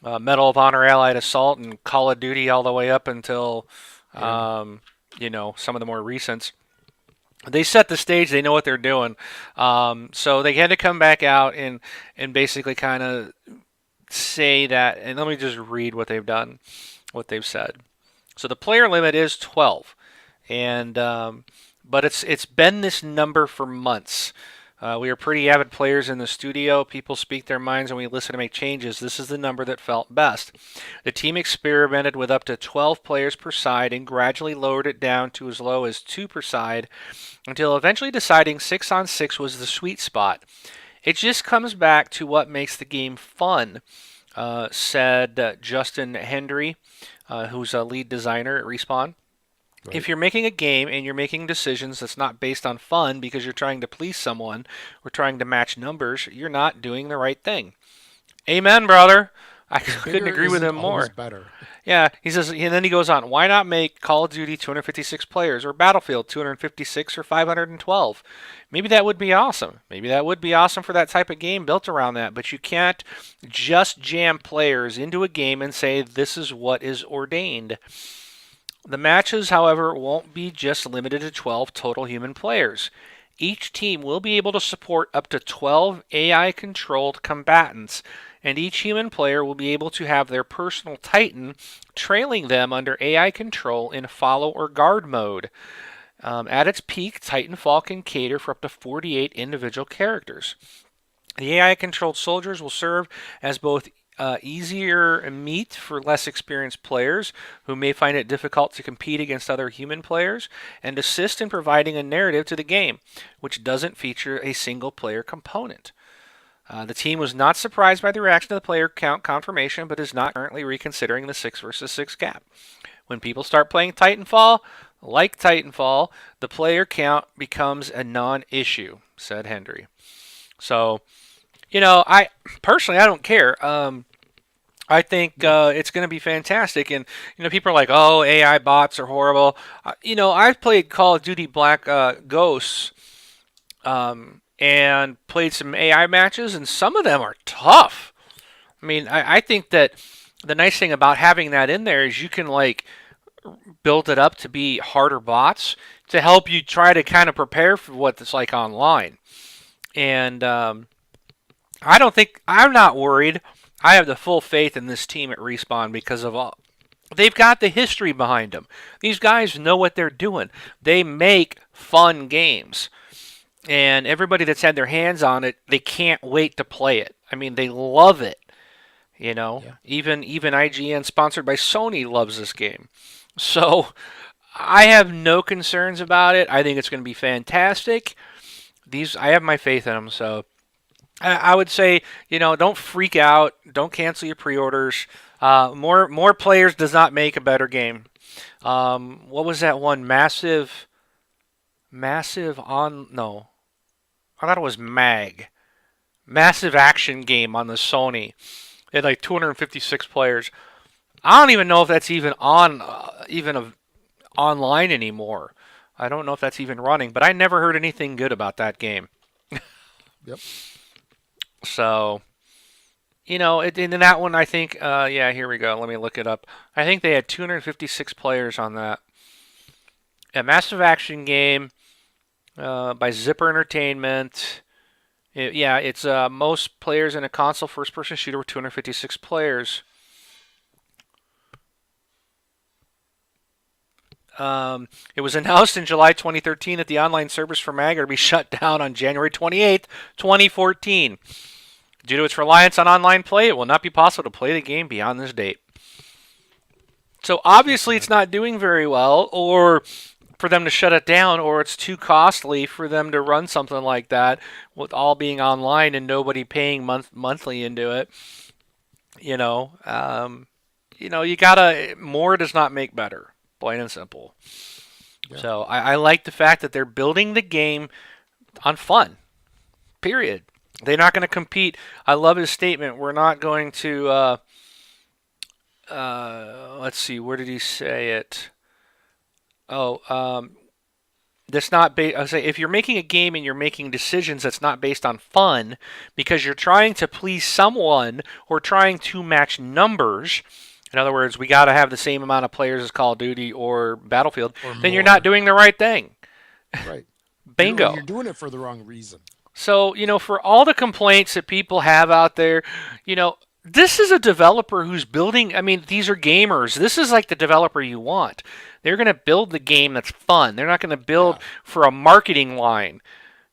Medal of Honor, Allied Assault, and Call of Duty, all the way up until Yeah. some of the more recents. They set the stage. They know what they're doing. So they had to come back out and basically kind of say that. And let me just read what they've done, what they've said. So the player limit is 12, and but it's been this number for months. We are pretty avid players in the studio. People speak their minds and we listen to make changes. This is the number that felt best. The team experimented with up to 12 players per side and gradually lowered it down to as low as 2 per side until eventually deciding 6 on 6 was the sweet spot. It just comes back to what makes the game fun, said Justin Hendry, who's a lead designer at Respawn. Right. If you're making a game and you're making decisions that's not based on fun because you're trying to please someone or trying to match numbers, you're not doing the right thing. Amen, brother. I Because couldn't bigger agree with isn't him always more. better. Yeah, he says, and then he goes on, why not make Call of Duty 256 players or Battlefield 256 or 512? Maybe that would be awesome. Maybe that would be awesome for that type of game built around that, but you can't just jam players into a game and say this is what is ordained. The matches, however, won't be just limited to 12 total human players. Each team will be able to support up to 12 AI controlled combatants, and each human player will be able to have their personal Titan trailing them under AI control in follow or guard mode. At its peak, Titanfall can cater for up to 48 individual characters. The AI controlled soldiers will serve as both easier meat for less experienced players who may find it difficult to compete against other human players, and assist in providing a narrative to the game, which doesn't feature a single player component. The team was not surprised by the reaction to the player count confirmation, but is not currently reconsidering the 6 versus 6 cap. When people start playing Titanfall, Like Titanfall, the player count becomes a non-issue," said Hendry. So, I personally I don't care. I think Yeah. it's going to be fantastic, and people are like, "Oh, AI bots are horrible." I've played Call of Duty Black Ghosts and played some AI matches, and some of them are tough. I mean, I think that the nice thing about having that in there is you can like build it up to be harder bots to help you try to kind of prepare for what it's like online. And I don't think I'm not worried. I have the full faith in this team at Respawn because of all they've got the history behind them. These guys know what they're doing. They make fun games. And everybody that's had their hands on it, they can't wait to play it. I mean, they love it. Yeah. Even IGN, sponsored by Sony, loves this game. So I have no concerns about it. I think it's going to be fantastic. I have my faith in them. So I would say, don't freak out. Don't cancel your pre-orders. More players does not make a better game. What was that one? Massive on no, I thought it was Massive action game on the Sony. It had like 256 players. I don't even know if that's even online anymore. I don't know if that's even running, but I never heard anything good about that game. Yep. So, in that one, I think, yeah, here we go. Let me look it up. I think they had 256 players on that. A massive action game by Zipper Entertainment. Yeah, it's most players in a console first-person shooter with 256 players. It was announced in July 2013 that the online service for MAG would be shut down on January 28th, 2014. Due to its reliance on online play, it will not be possible to play the game beyond this date. So That's obviously it's sad. not doing very well, or for them to shut it down, or it's too costly for them to run something like that with all being online and nobody paying monthly into it. You know, um, you gotta more does not make better, plain and simple. Yeah. So I like the fact that they're building the game on fun. Period. They're not going to compete. I love his statement. We're not going to. Let's see. Where did he say it? Oh, that's not based. I say if you're making a game and you're making decisions that's not based on fun because you're trying to please someone or trying to match numbers. In other words, we got to have the same amount of players as Call of Duty or Battlefield. Or Then you're not more. doing the right thing. Right. You're Bingo. doing it for the wrong reason. So, for all the complaints that people have out there, this is a developer who's building. I mean, these are gamers. This is like the developer you want. They're going to build the game that's fun. They're not going to build Yeah. for a marketing line,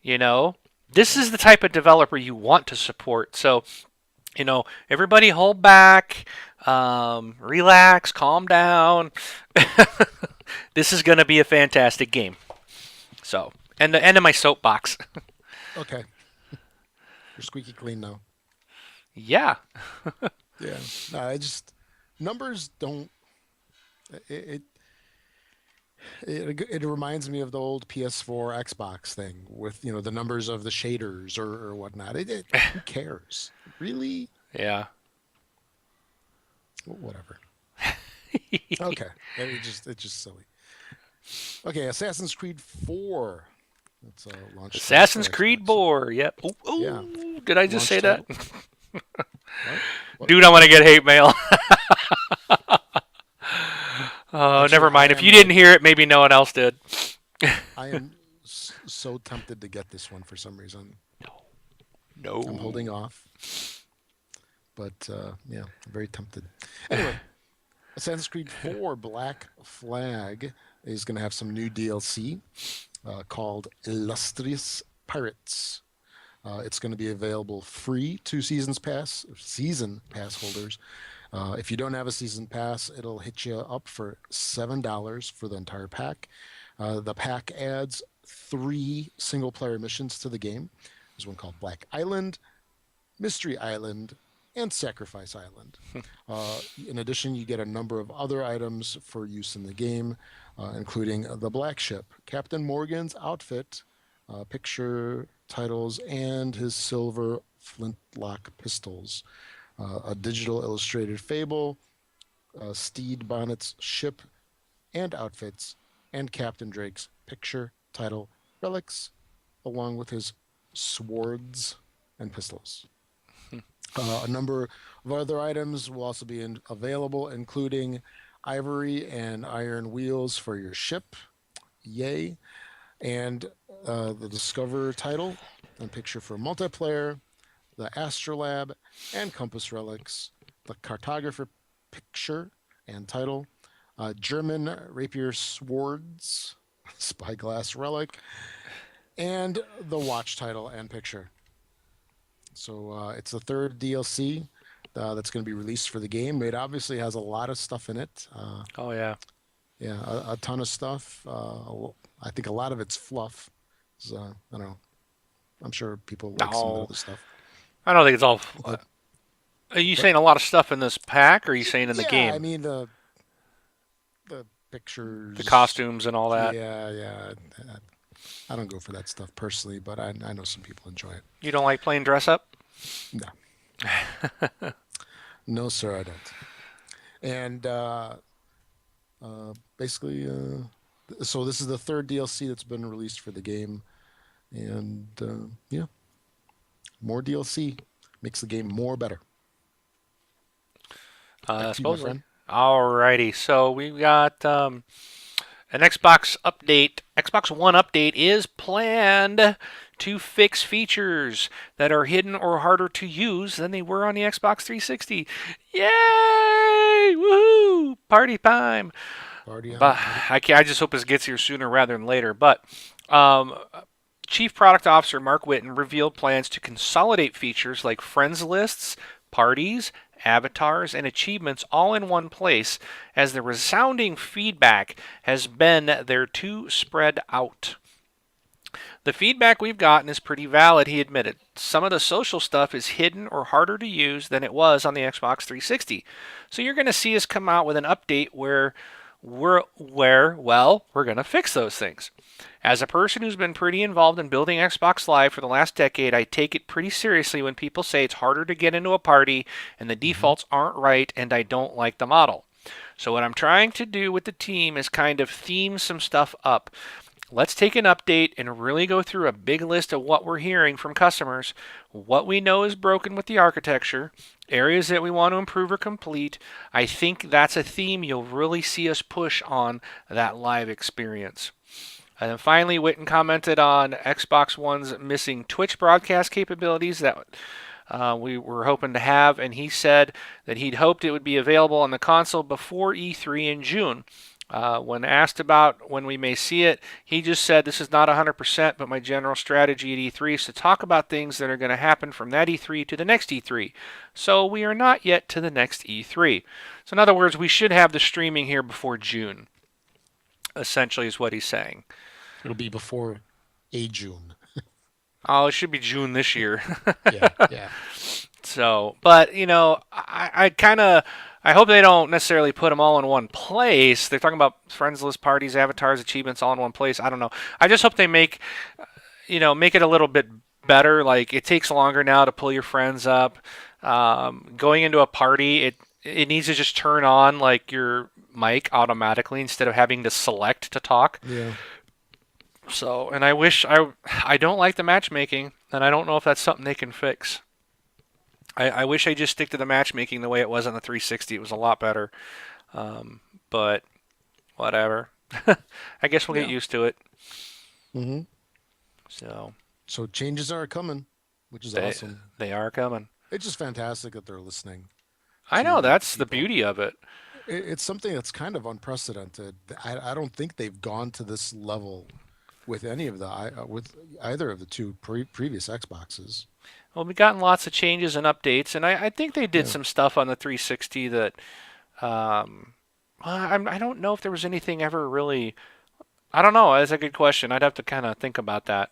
you know? This is the type of developer you want to support. So, everybody hold back, relax, calm down. This is going to be a fantastic game. So, and the end of my soapbox. Okay. You're squeaky clean now. Yeah. Yeah. No, I just numbers don't. It it reminds me of the old PS4 Xbox thing with the numbers of the shaders or whatnot. Who cares? Really? Yeah. Whatever. Okay. It's just silly. Okay. Assassin's Creed 4. It's launch title Assassin's for Creed Xbox. Boar. Yep. Ooh, Yeah. ooh, did I just Launch say that? title. What? What? Dude, I want to get hate mail. Oh, Actually, never I mind. If you am didn't hear it, maybe no one else did. I am so tempted to get this one for some reason. I'm holding No. off, but yeah, I'm very tempted. Anyway, Assassin's Creed 4 Black Flag is going to have some new DLC called Illustrious Pirates. It's going to be available free to season pass holders. If you don't have a season pass, it'll hit you up for $7 for the entire pack. The pack adds 3 single player missions to the game. There's one called Black Island, Mystery Island, and Sacrifice Island. In addition, you get a number of other items for use in the game, including the Black Ship, Captain Morgan's outfit, picture titles, and his silver flintlock pistols, a digital illustrated Fable, Steed Bonnet's ship and outfits, and Captain Drake's picture, title, relics, along with his swords and pistols. A number of other items will also be available, including ivory and iron wheels for your ship. Yay. And the Discover title and picture for multiplayer, the Astrolab and Compass relics, the Cartographer picture and title, German rapier swords, spyglass relic, and the watch title and picture. So it's the third DLC that's going to be released for the game. It obviously has a lot of stuff in it. Oh yeah. Yeah, a ton of stuff. I think a lot of it's fluff. I don't know. I'm sure people like some of the stuff. I don't think it's all. But, Are you saying a lot of stuff in this pack, or are you saying in the game? Yeah, I mean the pictures, the costumes, and all that. Yeah. I don't go for that stuff personally, but I know some people enjoy it. You don't like playing dress up? No. No, sir, I don't. And basically, so this is the third DLC that's been released for the game, and yeah, more DLC makes the game more better. Supposedly. Alrighty, so we've got an Xbox update. Xbox One update is planned to fix features that are hidden or harder to use than they were on the Xbox 360. Yay! Woohoo! Party time! Party on. But I just hope this gets here sooner rather than later. But Chief Product Officer Mark Whitten revealed plans to consolidate features like friends lists, parties, avatars, and achievements all in one place, as the resounding feedback has been they're too spread out. The feedback we've gotten is pretty valid, he admitted. Some of the social stuff is hidden or harder to use than it was on the Xbox 360. So you're going to see us come out with an update where we're going to fix those things. As a person who's been pretty involved in building Xbox Live for the last decade, I take it pretty seriously when people say it's harder to get into a party and the defaults aren't right and I don't like the model. So what I'm trying to do with the team is kind of theme some stuff up. Let's take an update and really go through a big list of what we're hearing from customers, what we know is broken with the architecture, areas that we want to improve or complete. I think that's a theme you'll really see us push on that live experience. And then finally, Whitten commented on Xbox One's missing Twitch broadcast capabilities that we were hoping to have, and he said that he'd hoped it would be available on the console before E3 in June. When asked about when we may see it, he just said, "This is not 100%, but my general strategy at E3 is to talk about things that are going to happen from that E3 to the next E3. So we are not yet to the next E3. So in other words, we should have the streaming here before June, essentially is what he's saying. It'll be before a June. Oh, it should be June this year. Yeah. So, but, I hope they don't necessarily put them all in one place. They're talking about friends list, parties, avatars, achievements all in one place. I don't know. I just hope they make it a little bit better. Like, it takes longer now to pull your friends up. Going into a party, it needs to just turn on, like, your mic automatically instead of having to select to talk. Yeah. So, and I don't like the matchmaking, and I don't know if that's something they can fix. I wish they just stick to the matchmaking the way it was on the 360. It was a lot better. But whatever. I guess we'll get used to it. Mm-hmm. So changes are coming, which is awesome. They are coming. It's just fantastic that they're listening. I know, that's the beauty of it. It's something that's kind of unprecedented. I don't think they've gone to this level with any of with either of the two previous Xboxes. Well, we've gotten lots of changes and updates, and I think they did some stuff on the 360 that I don't know if there was anything ever really. I don't know. That's a good question. I'd have to kind of think about that.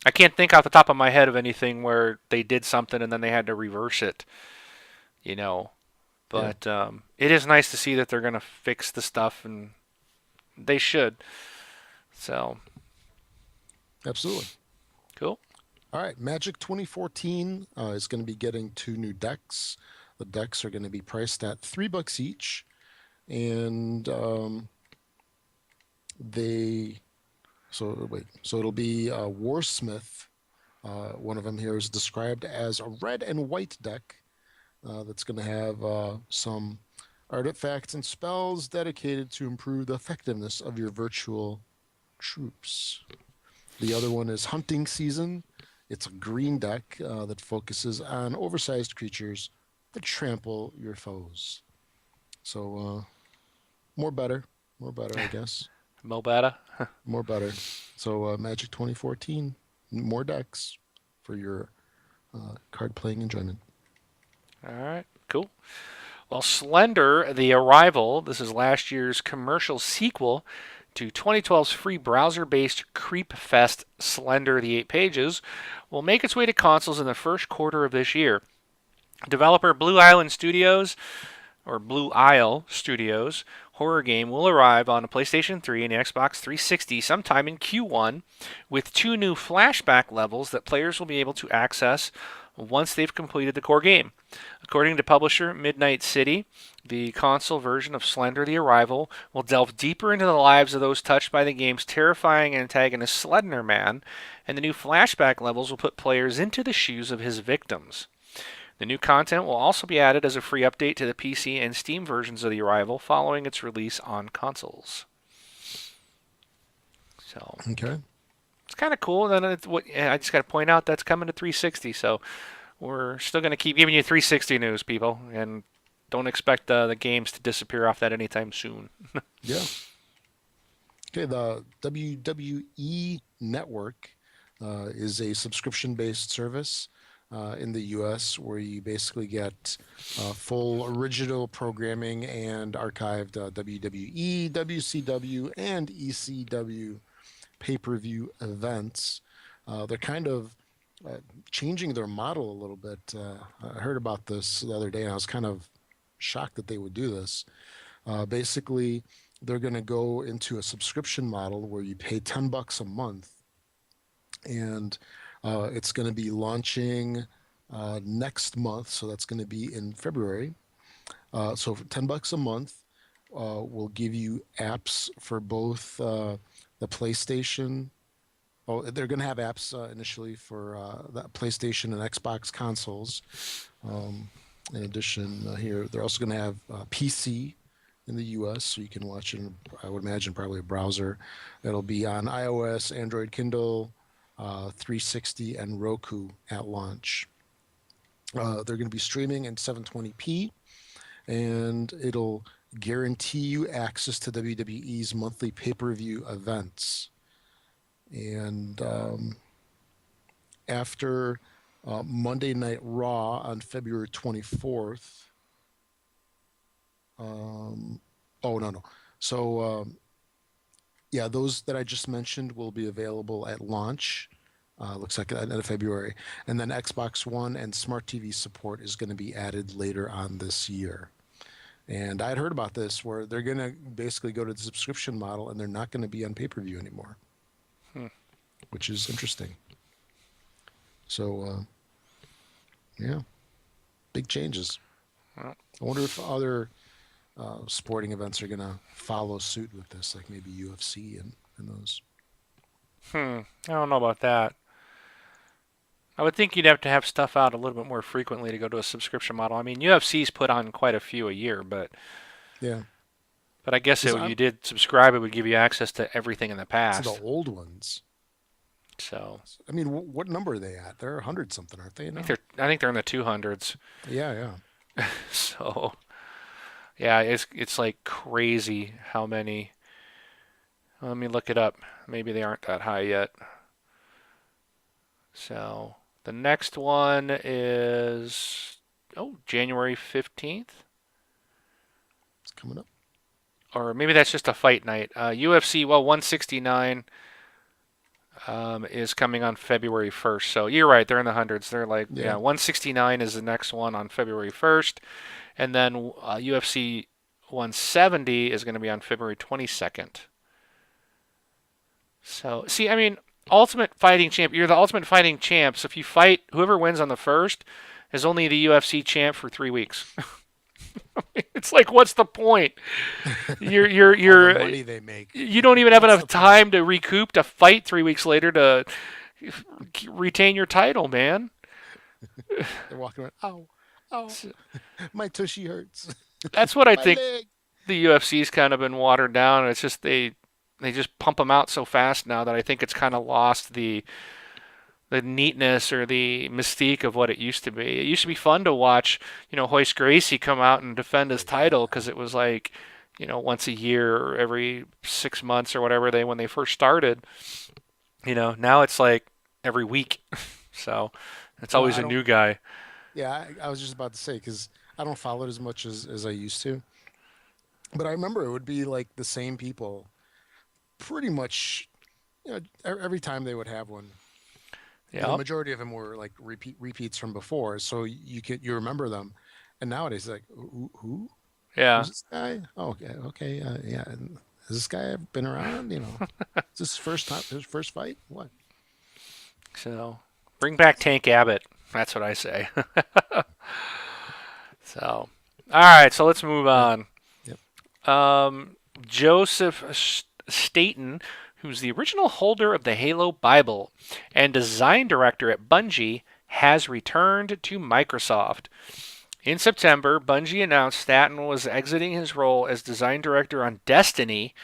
I can't think off the top of my head of anything where they did something and then they had to reverse it. you know. Yeah, But it is nice to see that they're going to fix the stuff, and they should. So, absolutely. cool. All right, Magic 2014 is going to be getting 2 new decks. The decks are going to be priced at $3 each, and they so it'll be Warsmith. One of them here is described as a red and white deck that's going to have some artifacts and spells dedicated to improve the effectiveness of your virtual troops. The other one is Hunting Season. It's a green deck that focuses on oversized creatures that trample your foes. So more better, I guess. Mobata. More better. So Magic 2014, more decks for your card playing enjoyment. All right, cool. Well, Slender The Arrival, this is last year's commercial sequel to 2012's free browser based Creep Fest Slender The Eight Pages, will make its way to consoles in the first quarter of this year. Developer Blue Isle Studios horror game will arrive on a PlayStation 3 and Xbox 360 sometime in Q1 with 2 new flashback levels that players will be able to access once they've completed the core game. According to publisher Midnight City, the console version of Slender the Arrival will delve deeper into the lives of those touched by the game's terrifying antagonist Slender Man, and the new flashback levels will put players into the shoes of his victims. The new content will also be added as a free update to the PC and Steam versions of The Arrival following its release on consoles. So Okay. it's kind of cool. Then I just got to point out that's coming to 360. So we're still going to keep giving you 360 news, people, and don't expect the games to disappear off that anytime soon. Yeah. Okay. The WWE Network is a subscription-based service in the U.S. where you basically get full original programming and archived WWE, WCW, and ECW pay-per-view events. They're kind of changing their model a little bit. I heard about this the other day, and I was kind of shocked that they would do this. Basically, they're going to go into a subscription model where you pay $10 a month, and it's going to be launching next month. So that's going to be in February. So for $10 a month, we'll give you apps for both the PlayStation. Oh, they're going to have apps initially for the PlayStation and Xbox consoles. In addition, here they're also going to have PC in the U.S., so you can watch it in, I would imagine, probably a browser. It'll be on iOS, Android, Kindle, 360, and Roku at launch. They're going to be streaming in 720p, and it'll guarantee you access to WWE's monthly pay-per-view events. And after Monday Night Raw on February 24th, oh, no, no. So, yeah, those that I just mentioned will be available at launch. Looks like at the end of February. And then Xbox One and Smart TV support is going to be added later on this year. And I had heard about this where they're going to basically go to the subscription model and they're not going to be on pay-per-view anymore, which is interesting. So, yeah, big changes. Well, I wonder if other sporting events are going to follow suit with this, like maybe UFC and those. I don't know about that. I would think you'd have to have stuff out a little bit more frequently to go to a subscription model. I mean, UFC's put on quite a few a year, but Yeah, I guess because if I'm you did subscribe, it would give you access to everything in the to the past. old ones. So I mean, what number are they at? They're 100 something, aren't they now? I think they're in the 200s. Yeah, yeah. So yeah, it's like crazy how many. Let me look it up. Maybe they aren't that high yet. So the next one is January 15th, It's coming up. or maybe that's just a fight night. UFC 169. is coming on February 1st. So you're right, they're in the hundreds. They're like, yeah, Yeah. 169 is the next one on February 1st, and then UFC 170 is going to be on February 22nd. So, see, I mean, Ultimate Fighting Champ, you're the Ultimate Fighting Champ. So if you fight, whoever wins on the first is only the UFC champ for 3 weeks. It's like, what's the point? All the You're money they make. you don't even have What's enough the point? time to recoup to fight 3 weeks later to retain your title, man. They're walking around. Ow, ow, my tushy hurts. That's what I My think leg. the UFC's kind of been watered down. It's just they just pump them out so fast now that I think it's kind of lost the neatness or the mystique of what it used to be. It used to be fun to watch, Hoist Gracie come out and defend his Oh title yeah. because it was like, once a year or every 6 months or whatever when they first started. Now it's like every week. So it's Well, always I a don't. new guy. Yeah, I was just about to say because I don't follow it as much as I used to. But I remember it would be like the same people, pretty much. Every time they would have one, the Yep. majority of them were like repeats from before, so you remember them. And nowadays, like who's Yeah. this guy? Oh, okay, okay, yeah. And has this guy ever been around? Is this his first fight? What? So bring back Tank Abbott. That's what I say. So, all right. So let's move Yeah, on. yep. Joseph Staton, who's the original holder of the Halo Bible and design director at Bungie, has returned to Microsoft. In September, Bungie announced Staton was exiting his role as design director on Destiny,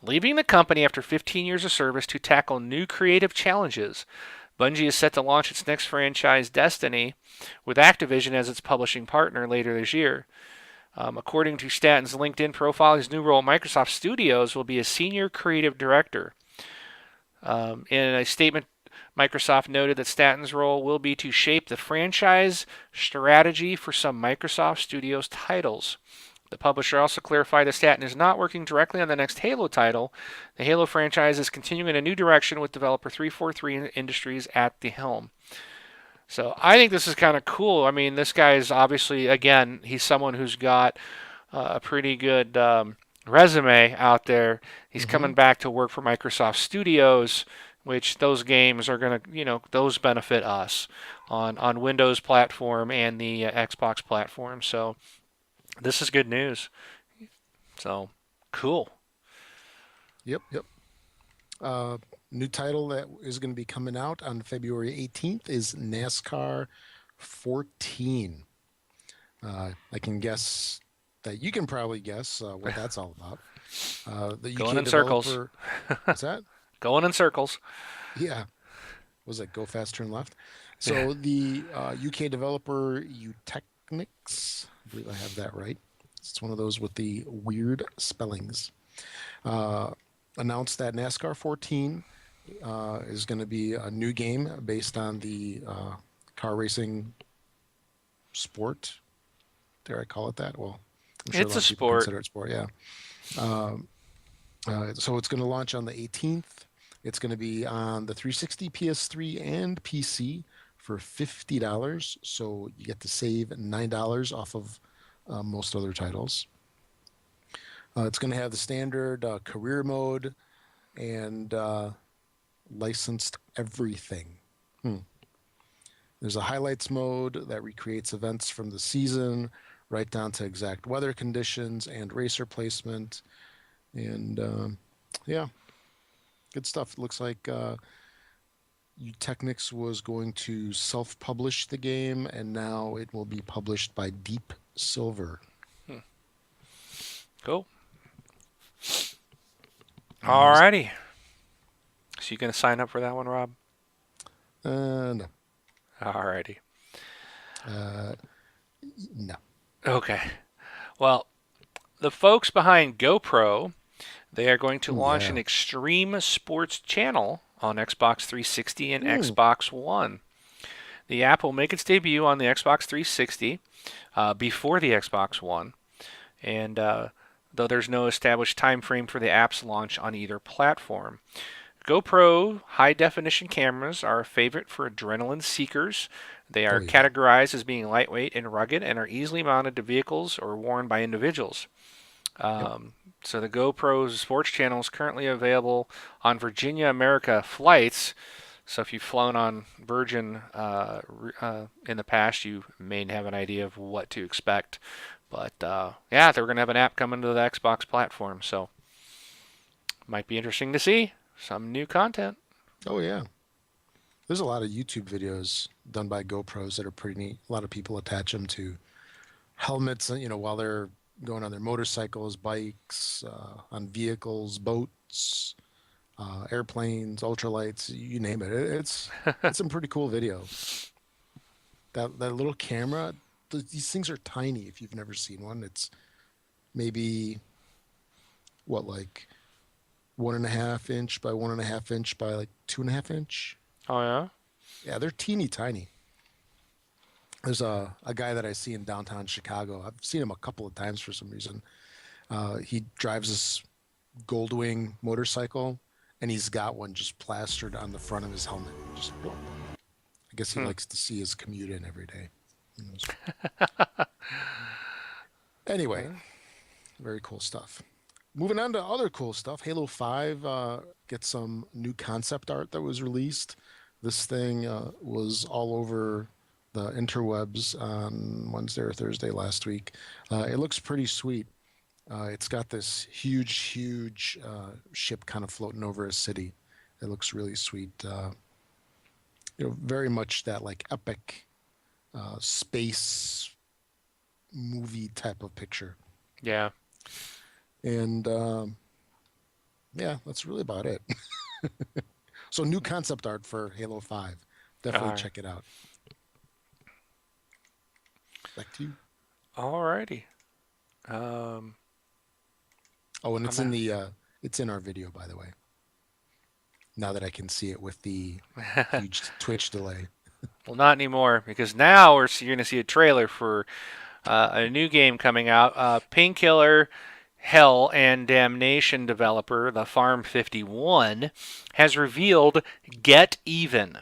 leaving the company after 15 years of service to tackle new creative challenges. Bungie is set to launch its next franchise, Destiny, with Activision as its publishing partner later this year. According to Staton's LinkedIn profile, his new role at Microsoft Studios will be a senior creative director. In a statement, Microsoft noted that Staton's role will be to shape the franchise strategy for some Microsoft Studios titles. The publisher also clarified that Staton is not working directly on the next Halo title. The Halo franchise is continuing in a new direction with developer 343 Industries at the helm. So I think this is kind of cool. I mean, this guy is obviously, again, he's someone who's got a pretty good resume out there. He's Mm-hmm. coming back to work for Microsoft Studios, which those games are going to, those benefit us on Windows platform and the Xbox platform. So this is good news. So cool. Yep, yep. Uh, New title that is going to be coming out on February 18th is NASCAR 14. I can guess that you can probably guess what that's all about. The Going UK in circles. developer, what's that? Going in circles. Yeah, was it Go Fast Turn Left? Yeah. So the UK developer Eutechnics, I believe I have that right. It's one of those with the weird spellings. Uh, Announced that NASCAR 14 is going to be a new game based on the car racing sport. Dare I call it that? Well, I'm sure a It's lot a of people sport. consider it sport. Yeah. Um, so it's going to launch on the 18th. It's going to be on the 360, PS3, and PC for $50. So you get to save $9 off of most other titles. It's going to have the standard career mode and licensed everything. Hmm. There's a highlights mode that recreates events from the season, right down to exact weather conditions and racer placement. And yeah, good stuff. It looks like Technics was going to self-publish the game, and now it will be published by Deep Silver. Hmm. Cool. And Alrighty. So you gonna sign up for that one, Rob? no, Alrighty. uh, no. Okay. Well, the folks behind GoPro, they are going to Ooh, launch an yeah. extreme sports channel on Xbox 360 and Mm. Xbox One. The app will make its debut on the Xbox 360 before the Xbox One, and though there's no established time frame for the app's launch on either platform. GoPro high definition cameras are a favorite for adrenaline seekers. They Oh are yeah. categorized as being lightweight and rugged and are easily mounted to vehicles or worn by individuals. Yep. Um, so the GoPro's sports channel is currently available on Virginia America flights. So if you've flown on Virgin in the past, you may have an idea of what to expect. But yeah, they're going to have an app coming to the Xbox platform, so might be interesting to see some new content. Oh yeah. There's a lot of YouTube videos done by GoPros that are pretty neat. A lot of people attach them to helmets, while they're going on their motorcycles, bikes, on vehicles, boats, airplanes, ultralights, you name it. It's some pretty cool video. That little camera, these things are tiny. If you've never seen one, it's maybe what, like 1.5 inch by 1.5 inch by like 2.5 inch. Oh yeah. Yeah, they're teeny tiny. There's a guy that I see in downtown Chicago. I've seen him a couple of times for some reason. He drives this Goldwing motorcycle, and he's got one just plastered on the front of his helmet. Just, I guess he Hmm. likes to see his commute in every day. Who knows? Anyway, Huh? very cool stuff. Moving on to other cool stuff. Halo 5 gets some new concept art that was released. This thing was all over the interwebs on Wednesday or Thursday last week. It looks pretty sweet. It's got this huge ship kind of floating over a city. It looks really sweet. Very much that like epic space movie type of picture. Yeah. And yeah, that's really about it. So new concept art for Halo 5. All Definitely right. check it out. Back to you. Alrighty. Um, Oh, and I'm a, it's in our video, by the way. Now that I can see it with the huge Twitch delay. well, not anymore because now you're going to see a trailer for a new game coming out. Painkiller, Hell, and Damnation developer, the Farm 51, has revealed Get Even,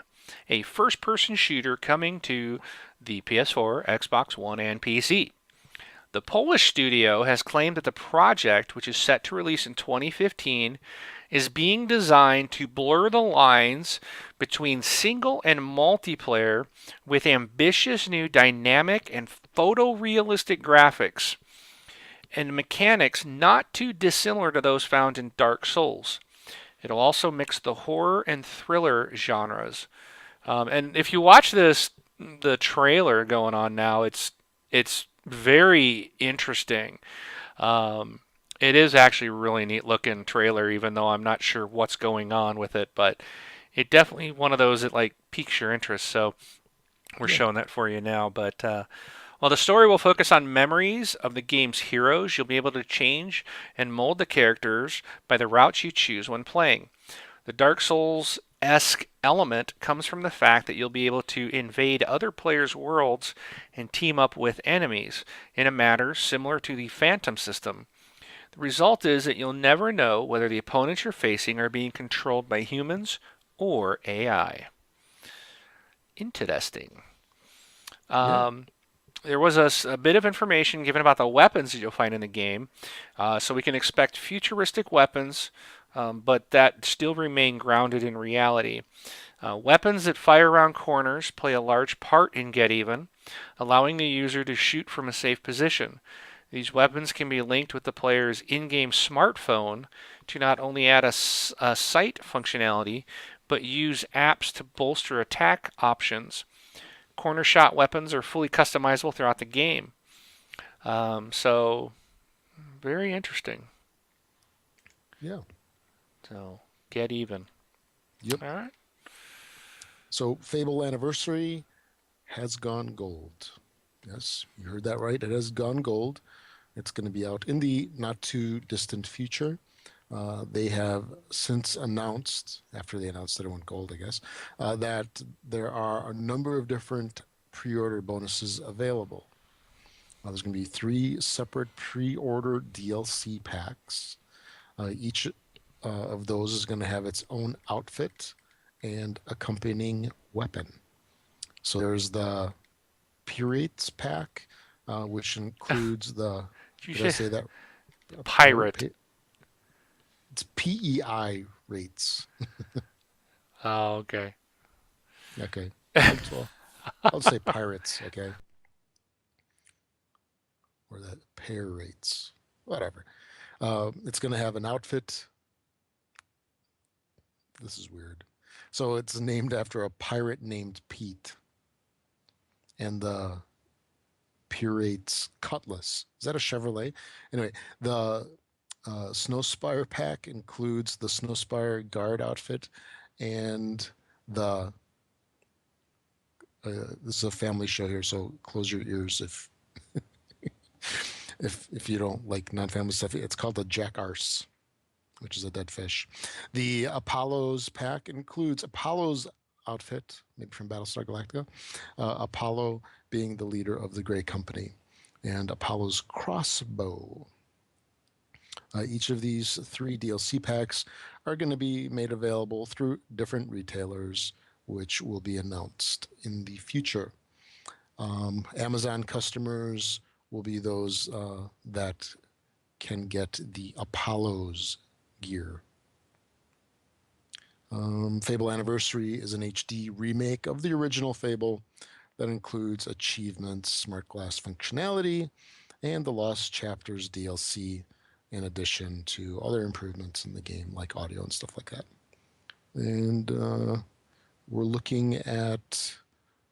a first person shooter coming to the PS4, Xbox One, and PC. The Polish studio has claimed that the project, which is set to release in 2015, is being designed to blur the lines between single and multiplayer with ambitious new dynamic and photorealistic graphics and mechanics not too dissimilar to those found in Dark Souls. It'll also mix the horror and thriller genres. And if you watch the trailer going on now, it's very interesting. Um, it is actually a really neat looking trailer, even though I'm not sure what's going on with it. But it definitely one of those that like piques your interest. So we're Yeah. showing that for you now. But while the story will focus on memories of the game's heroes, you'll be able to change and mold the characters by the routes you choose when playing. The Dark Souls esque element comes from the fact that you'll be able to invade other players' worlds and team up with enemies in a manner similar to the Phantom system. The result is that you'll never know whether the opponents you're facing are being controlled by humans or AI. Interesting. Yeah. Um, there was a bit of information given about the weapons that you'll find in the game, so we can expect futuristic weapons, but that still remain grounded in reality. Weapons that fire around corners play a large part in Get Even, allowing the user to shoot from a safe position. These weapons can be linked with the player's in game smartphone to not only add a sight functionality, but use apps to bolster attack options. Corner shot weapons are fully customizable throughout the game. So, very interesting. Yeah. So, Get Even. Yep. All right. So Fable Anniversary has gone gold. Yes, you heard that right. It has gone gold. It's going to be out in the not too distant future. They have since announced, after they announced that it went gold, I guess, that there are a number of different pre order bonuses available. There's going to be three separate pre order DLC packs. Each of those is going to have its own outfit and accompanying weapon. So there's the Pirates pack, which includes the. You Did I say say that? Pirate. pirate. It's PEI rates. Oh, okay. Okay. I'll say pirates. Okay. Or that pair rates. Whatever. It's going to have an outfit. This is weird. So it's named after a pirate named Pete, and the Pirates Cutlass. Is that a Chevrolet? Anyway, the Snowspire pack includes the Snowspire guard outfit and the. This is a family show here, so close your ears if you don't like non-family stuff. It's called the Jack Arse, which is a dead fish. The Apollo's pack includes Apollo's outfit, maybe from Battlestar Galactica, Apollo being the leader of the Grey Company, and Apollo's crossbow. Each of these 3 DLC packs are going to be made available through different retailers, which will be announced in the future. Amazon customers will be those that can get the Apollo's gear. Fable Anniversary is an HD remake of the original Fable that includes achievements, smart glass functionality, and the Lost Chapters DLC, in addition to other improvements in the game like audio and stuff like that. And we're looking at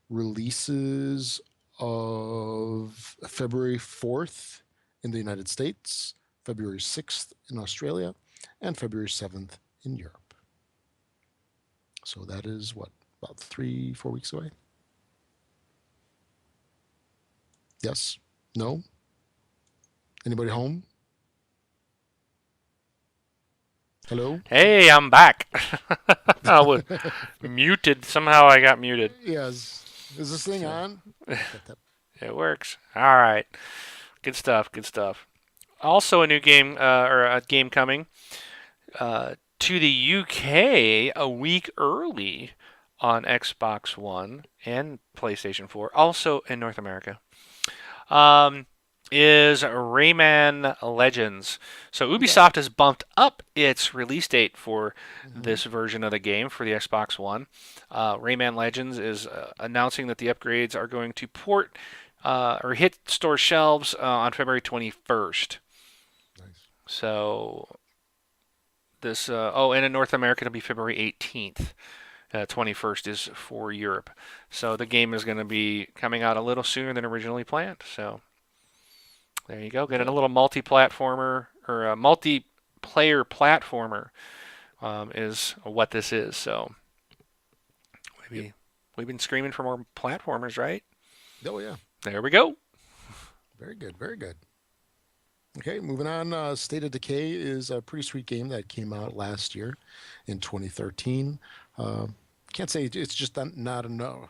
releases of February 4th in the United States, February 6th in Australia, and February 7th in Europe. So that is what, about 3-4 weeks away? Yes? No? Anybody home? Hello? Hey, I'm back. I was muted. Somehow I got muted. Yes. Is this thing So on? it works. All right. Good stuff. Good stuff. Also, a new game or a game coming to the UK a week early on Xbox One and PlayStation 4. Also in North America. Um, is Rayman Legends. So Yeah. Ubisoft has bumped up its release date for Mm-hmm. this version of the game for the Xbox One. Rayman Legends is announcing that the upgrades are going to port or hit store shelves on February 21st. Nice. So this, and in North America it'll be February 18th. 21st is for Europe. So the game is going to be coming out a little sooner than originally planned. So there you go. Getting Okay. a little multi-platformer or a multiplayer platformer is what this is. So Yep. maybe we've been screaming for more platformers, right? Oh, yeah. There we go. Very good. Very good. Okay, moving on. State of Decay is a pretty sweet game that came out last year in 2013. Uh, can't say it's just not enough.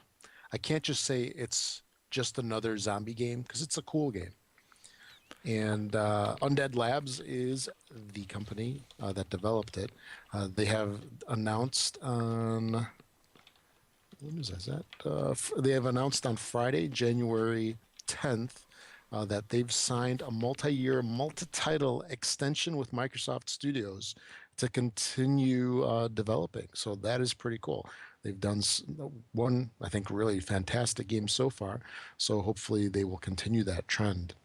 I can't just say it's just another zombie game because it's a cool game. And Undead Labs is the company that developed it. They have announced on when is that? They have announced on Friday, January 10th, that they've signed a multi-year, multi-title extension with Microsoft Studios to continue developing. So that is pretty cool. They've done one, I think, really fantastic game so far. So hopefully they will continue that trend.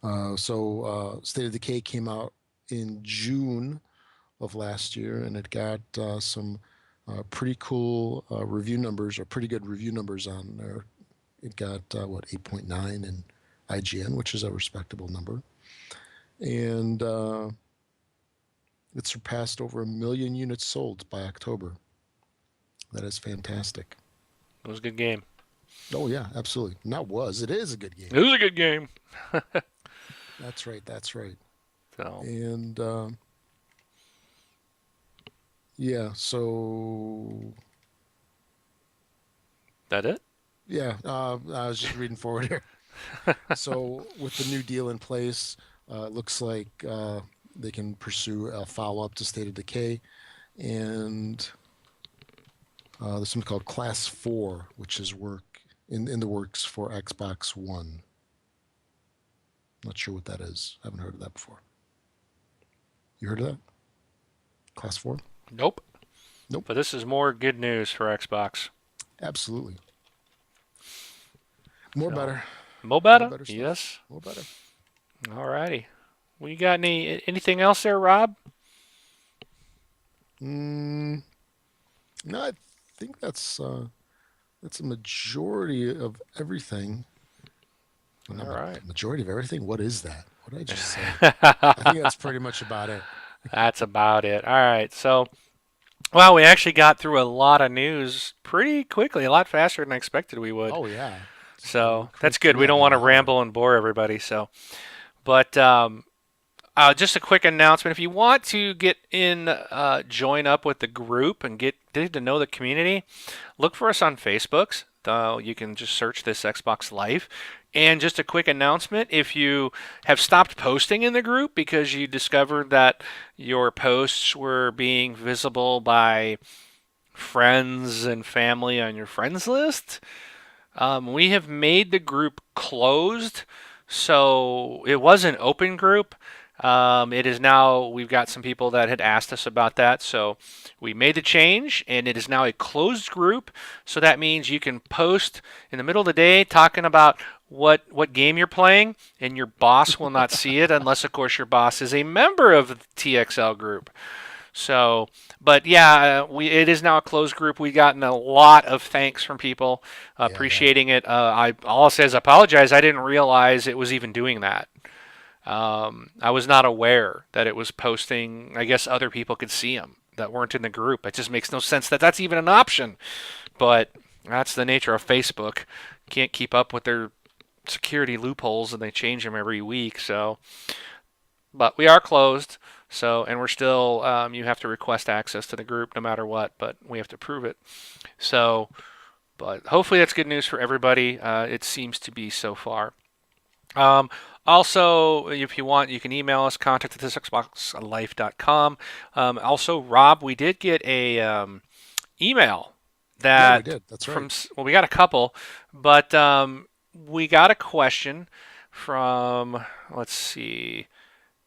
State of Decay came out in June of last year, and it got some pretty cool review numbers, or pretty good review numbers on there. It got what 8.9 in IGN, which is a respectable number, and it surpassed over 1 million units sold by October. That is fantastic. It was a good game. Oh yeah, absolutely. Not was, it is a good game. It was a good game. That's right. That's right. So And yeah, so that it? yeah, I was just reading forward here. So with the new deal in place, it looks like they can pursue a follow-up to State of Decay, and there's something called Class 4, which is in the works for Xbox One. Not sure what that is. I haven't heard of that before. You heard of that? Class 4? Nope. Nope. But this is more good news for Xbox. Absolutely. More better. More better? More better stuff. Yes. More better. Alrighty. Well, you got anything else there, Rob? No, I think that's a majority of everything. All right. Majority of everything? What is that? What did I just say? I think that's pretty much about it. That's about it. All right. So, well, we actually got through a lot of news pretty quickly, a lot faster than I expected we would. Oh, yeah. So that's good. We don't want to ramble and bore everybody. So, but just a quick announcement: if you want to get in, join up with the group and get to know the community, look for us on Facebook. You can just search this Xbox Live. And just a quick announcement: if you have stopped posting in the group because you discovered that your posts were being visible by friends and family on your friends list, we have made the group closed, so it was an open group. It is now, we've got some people that had asked us about that, so we made the change, and it is now a closed group. So that means you can post in the middle of the day talking about what game you're playing, and your boss will not see it unless, of course, your boss is a member of the TXL group. So, but yeah, it is now a closed group. We've gotten a lot of thanks from people appreciating it. All I'll say is I apologize. I didn't realize it was even doing that. I was not aware that it was posting. I guess other people could see them that weren't in the group. It just makes no sense that that's even an option. But that's the nature of Facebook. Can't keep up with their security loopholes, and they change them every week. So, but we are closed. So, and we're still, you have to request access to the group no matter what, but we have to prove it. So, but hopefully that's good news for everybody. It seems to be so far. Also, if you want, you can email us, contact@thisxboxlife.com. Also, Rob, we did get a email that we did. That's right. Well, we got a couple, but we got a question from, let's see,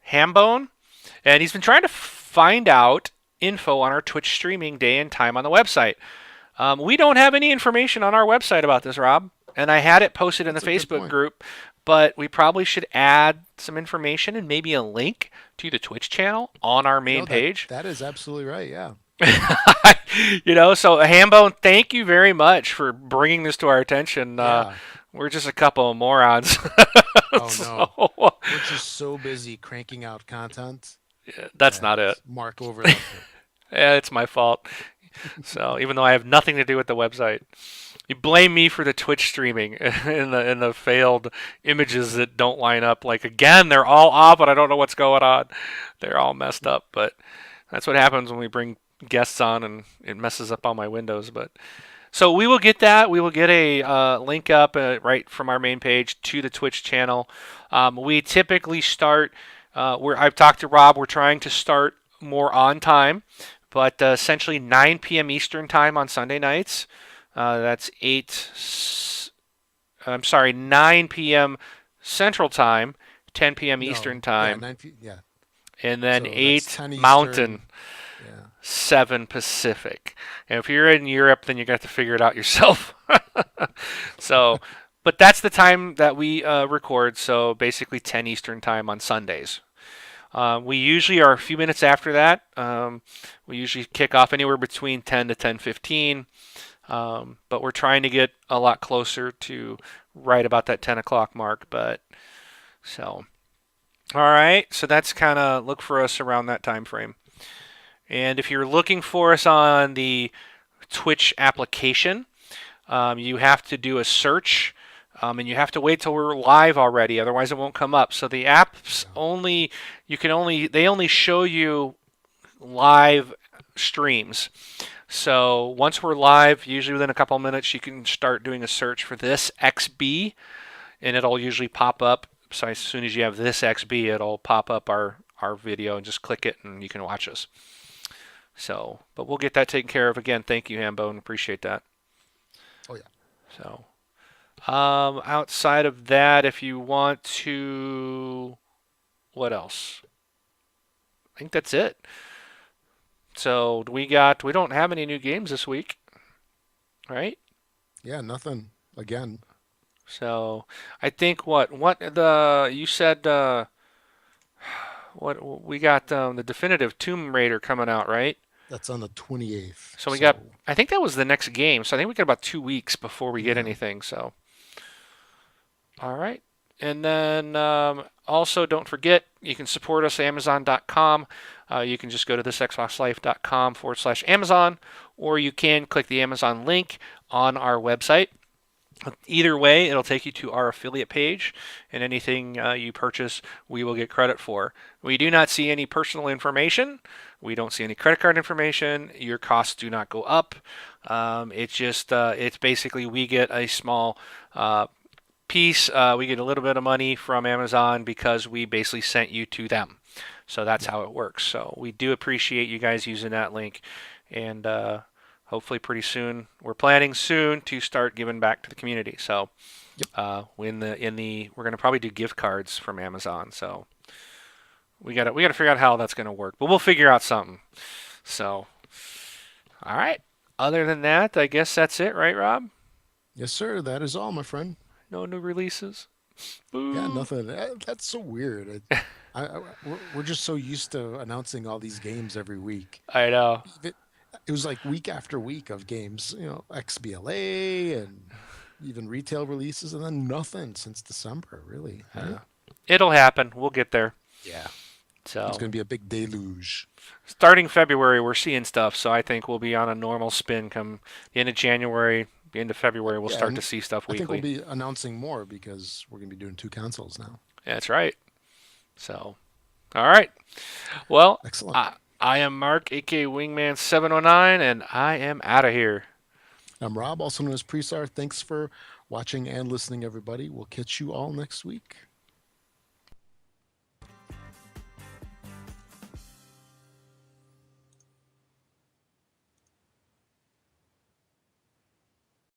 Hambone. And he's been trying to find out info on our Twitch streaming day and time on the website. We don't have any information on our website about this, Rob. And I had it posted in the Facebook group, but we probably should add some information and maybe a link to the Twitch channel on our main page. That is absolutely right, yeah. So Hambone, thank you very much for bringing this to our attention. Yeah. We're just a couple of morons. Oh, no. We're just so busy cranking out content. Yeah, that's not it. Mark over that. Yeah, it's my fault. So even though I have nothing to do with the website, you blame me for the Twitch streaming and the failed images that don't line up. Like, again, they're all off, but I don't know what's going on. They're all messed up. But that's what happens when we bring guests on and it messes up all my windows. But so we will get that. We will get a link up right from our main page to the Twitch channel. We typically start. I've talked to Rob. We're trying to start more on time, but essentially 9 p.m. Eastern time on Sunday nights. That's 9 p.m. Central time, 10 p.m. Eastern time. Yeah, 9 p.m. Yeah. And then So 8 10 Mountain, Yeah. 7 Pacific. And if you're in Europe, then you got to figure it out yourself. So, but that's the time that we record. So basically 10 Eastern time on Sundays. We usually are a few minutes after that. We usually kick off anywhere between 10 to 10:15. But we're trying to get a lot closer to right about that 10 o'clock mark. But so, all right. So that's kind of, look for us around that time frame. And if you're looking for us on the Twitch application, you have to do a search. And you have to wait till we're live already, otherwise it won't come up. So the apps they only show you live streams. So once we're live, usually within a couple of minutes, you can start doing a search for this XB, and it'll usually pop up. So as soon as you have this XB, it'll pop up our our video and just click it and you can watch us. So, but we'll get that taken care of. Again, thank you, Hambone. Appreciate that. Oh yeah. So, outside of that, if you want to, what else? I think that's it. So we don't have any new games this week, right? Yeah, nothing. Again, So I think what the you said what we got the definitive Tomb Raider coming out, right? that's on the 28th. So we got So I think that was the next game. So I think we got about 2 weeks before we get yeah, anything. So all right. And then also don't forget you can support us at Amazon.com. You can just go to thisxboxlife.com/Amazon, or you can click the Amazon link on our website. Either way, it'll take you to our affiliate page, and anything you purchase, we will get credit for. We do not see any personal information. We don't see any credit card information. Your costs do not go up. It's basically we get a small piece. We get a little bit of money from Amazon because we basically sent you to them. So that's how it works. So we do appreciate you guys using that link, and hopefully pretty soon. We're planning soon to start giving back to the community. So yep. we're gonna probably do gift cards from Amazon. So we gotta figure out how that's gonna work, but we'll figure out something. So all right. Other than that, I guess that's it, right, Rob? Yes, sir. That is all, my friend. No new releases. Yeah, Boo. nothing. That's so weird. We're just so used to announcing all these games every week. I know. It was like week after week of games, XBLA and even retail releases, and then nothing since December, really. Right? It'll happen. We'll get there. Yeah. It's So going to be a big deluge. starting February, we're seeing stuff. So I think we'll be on a normal spin come the end of January, the end of February. We'll Yeah, start and to see stuff I think we'll weekly. be announcing more because we're going to be doing 2 consoles now. Yeah, that's right. So, all right. Well, Excellent. I am Mark, aka Wingman 709, and I am out of here. I'm Rob, also known as Presar. Thanks for watching and listening, everybody. We'll catch you all next week.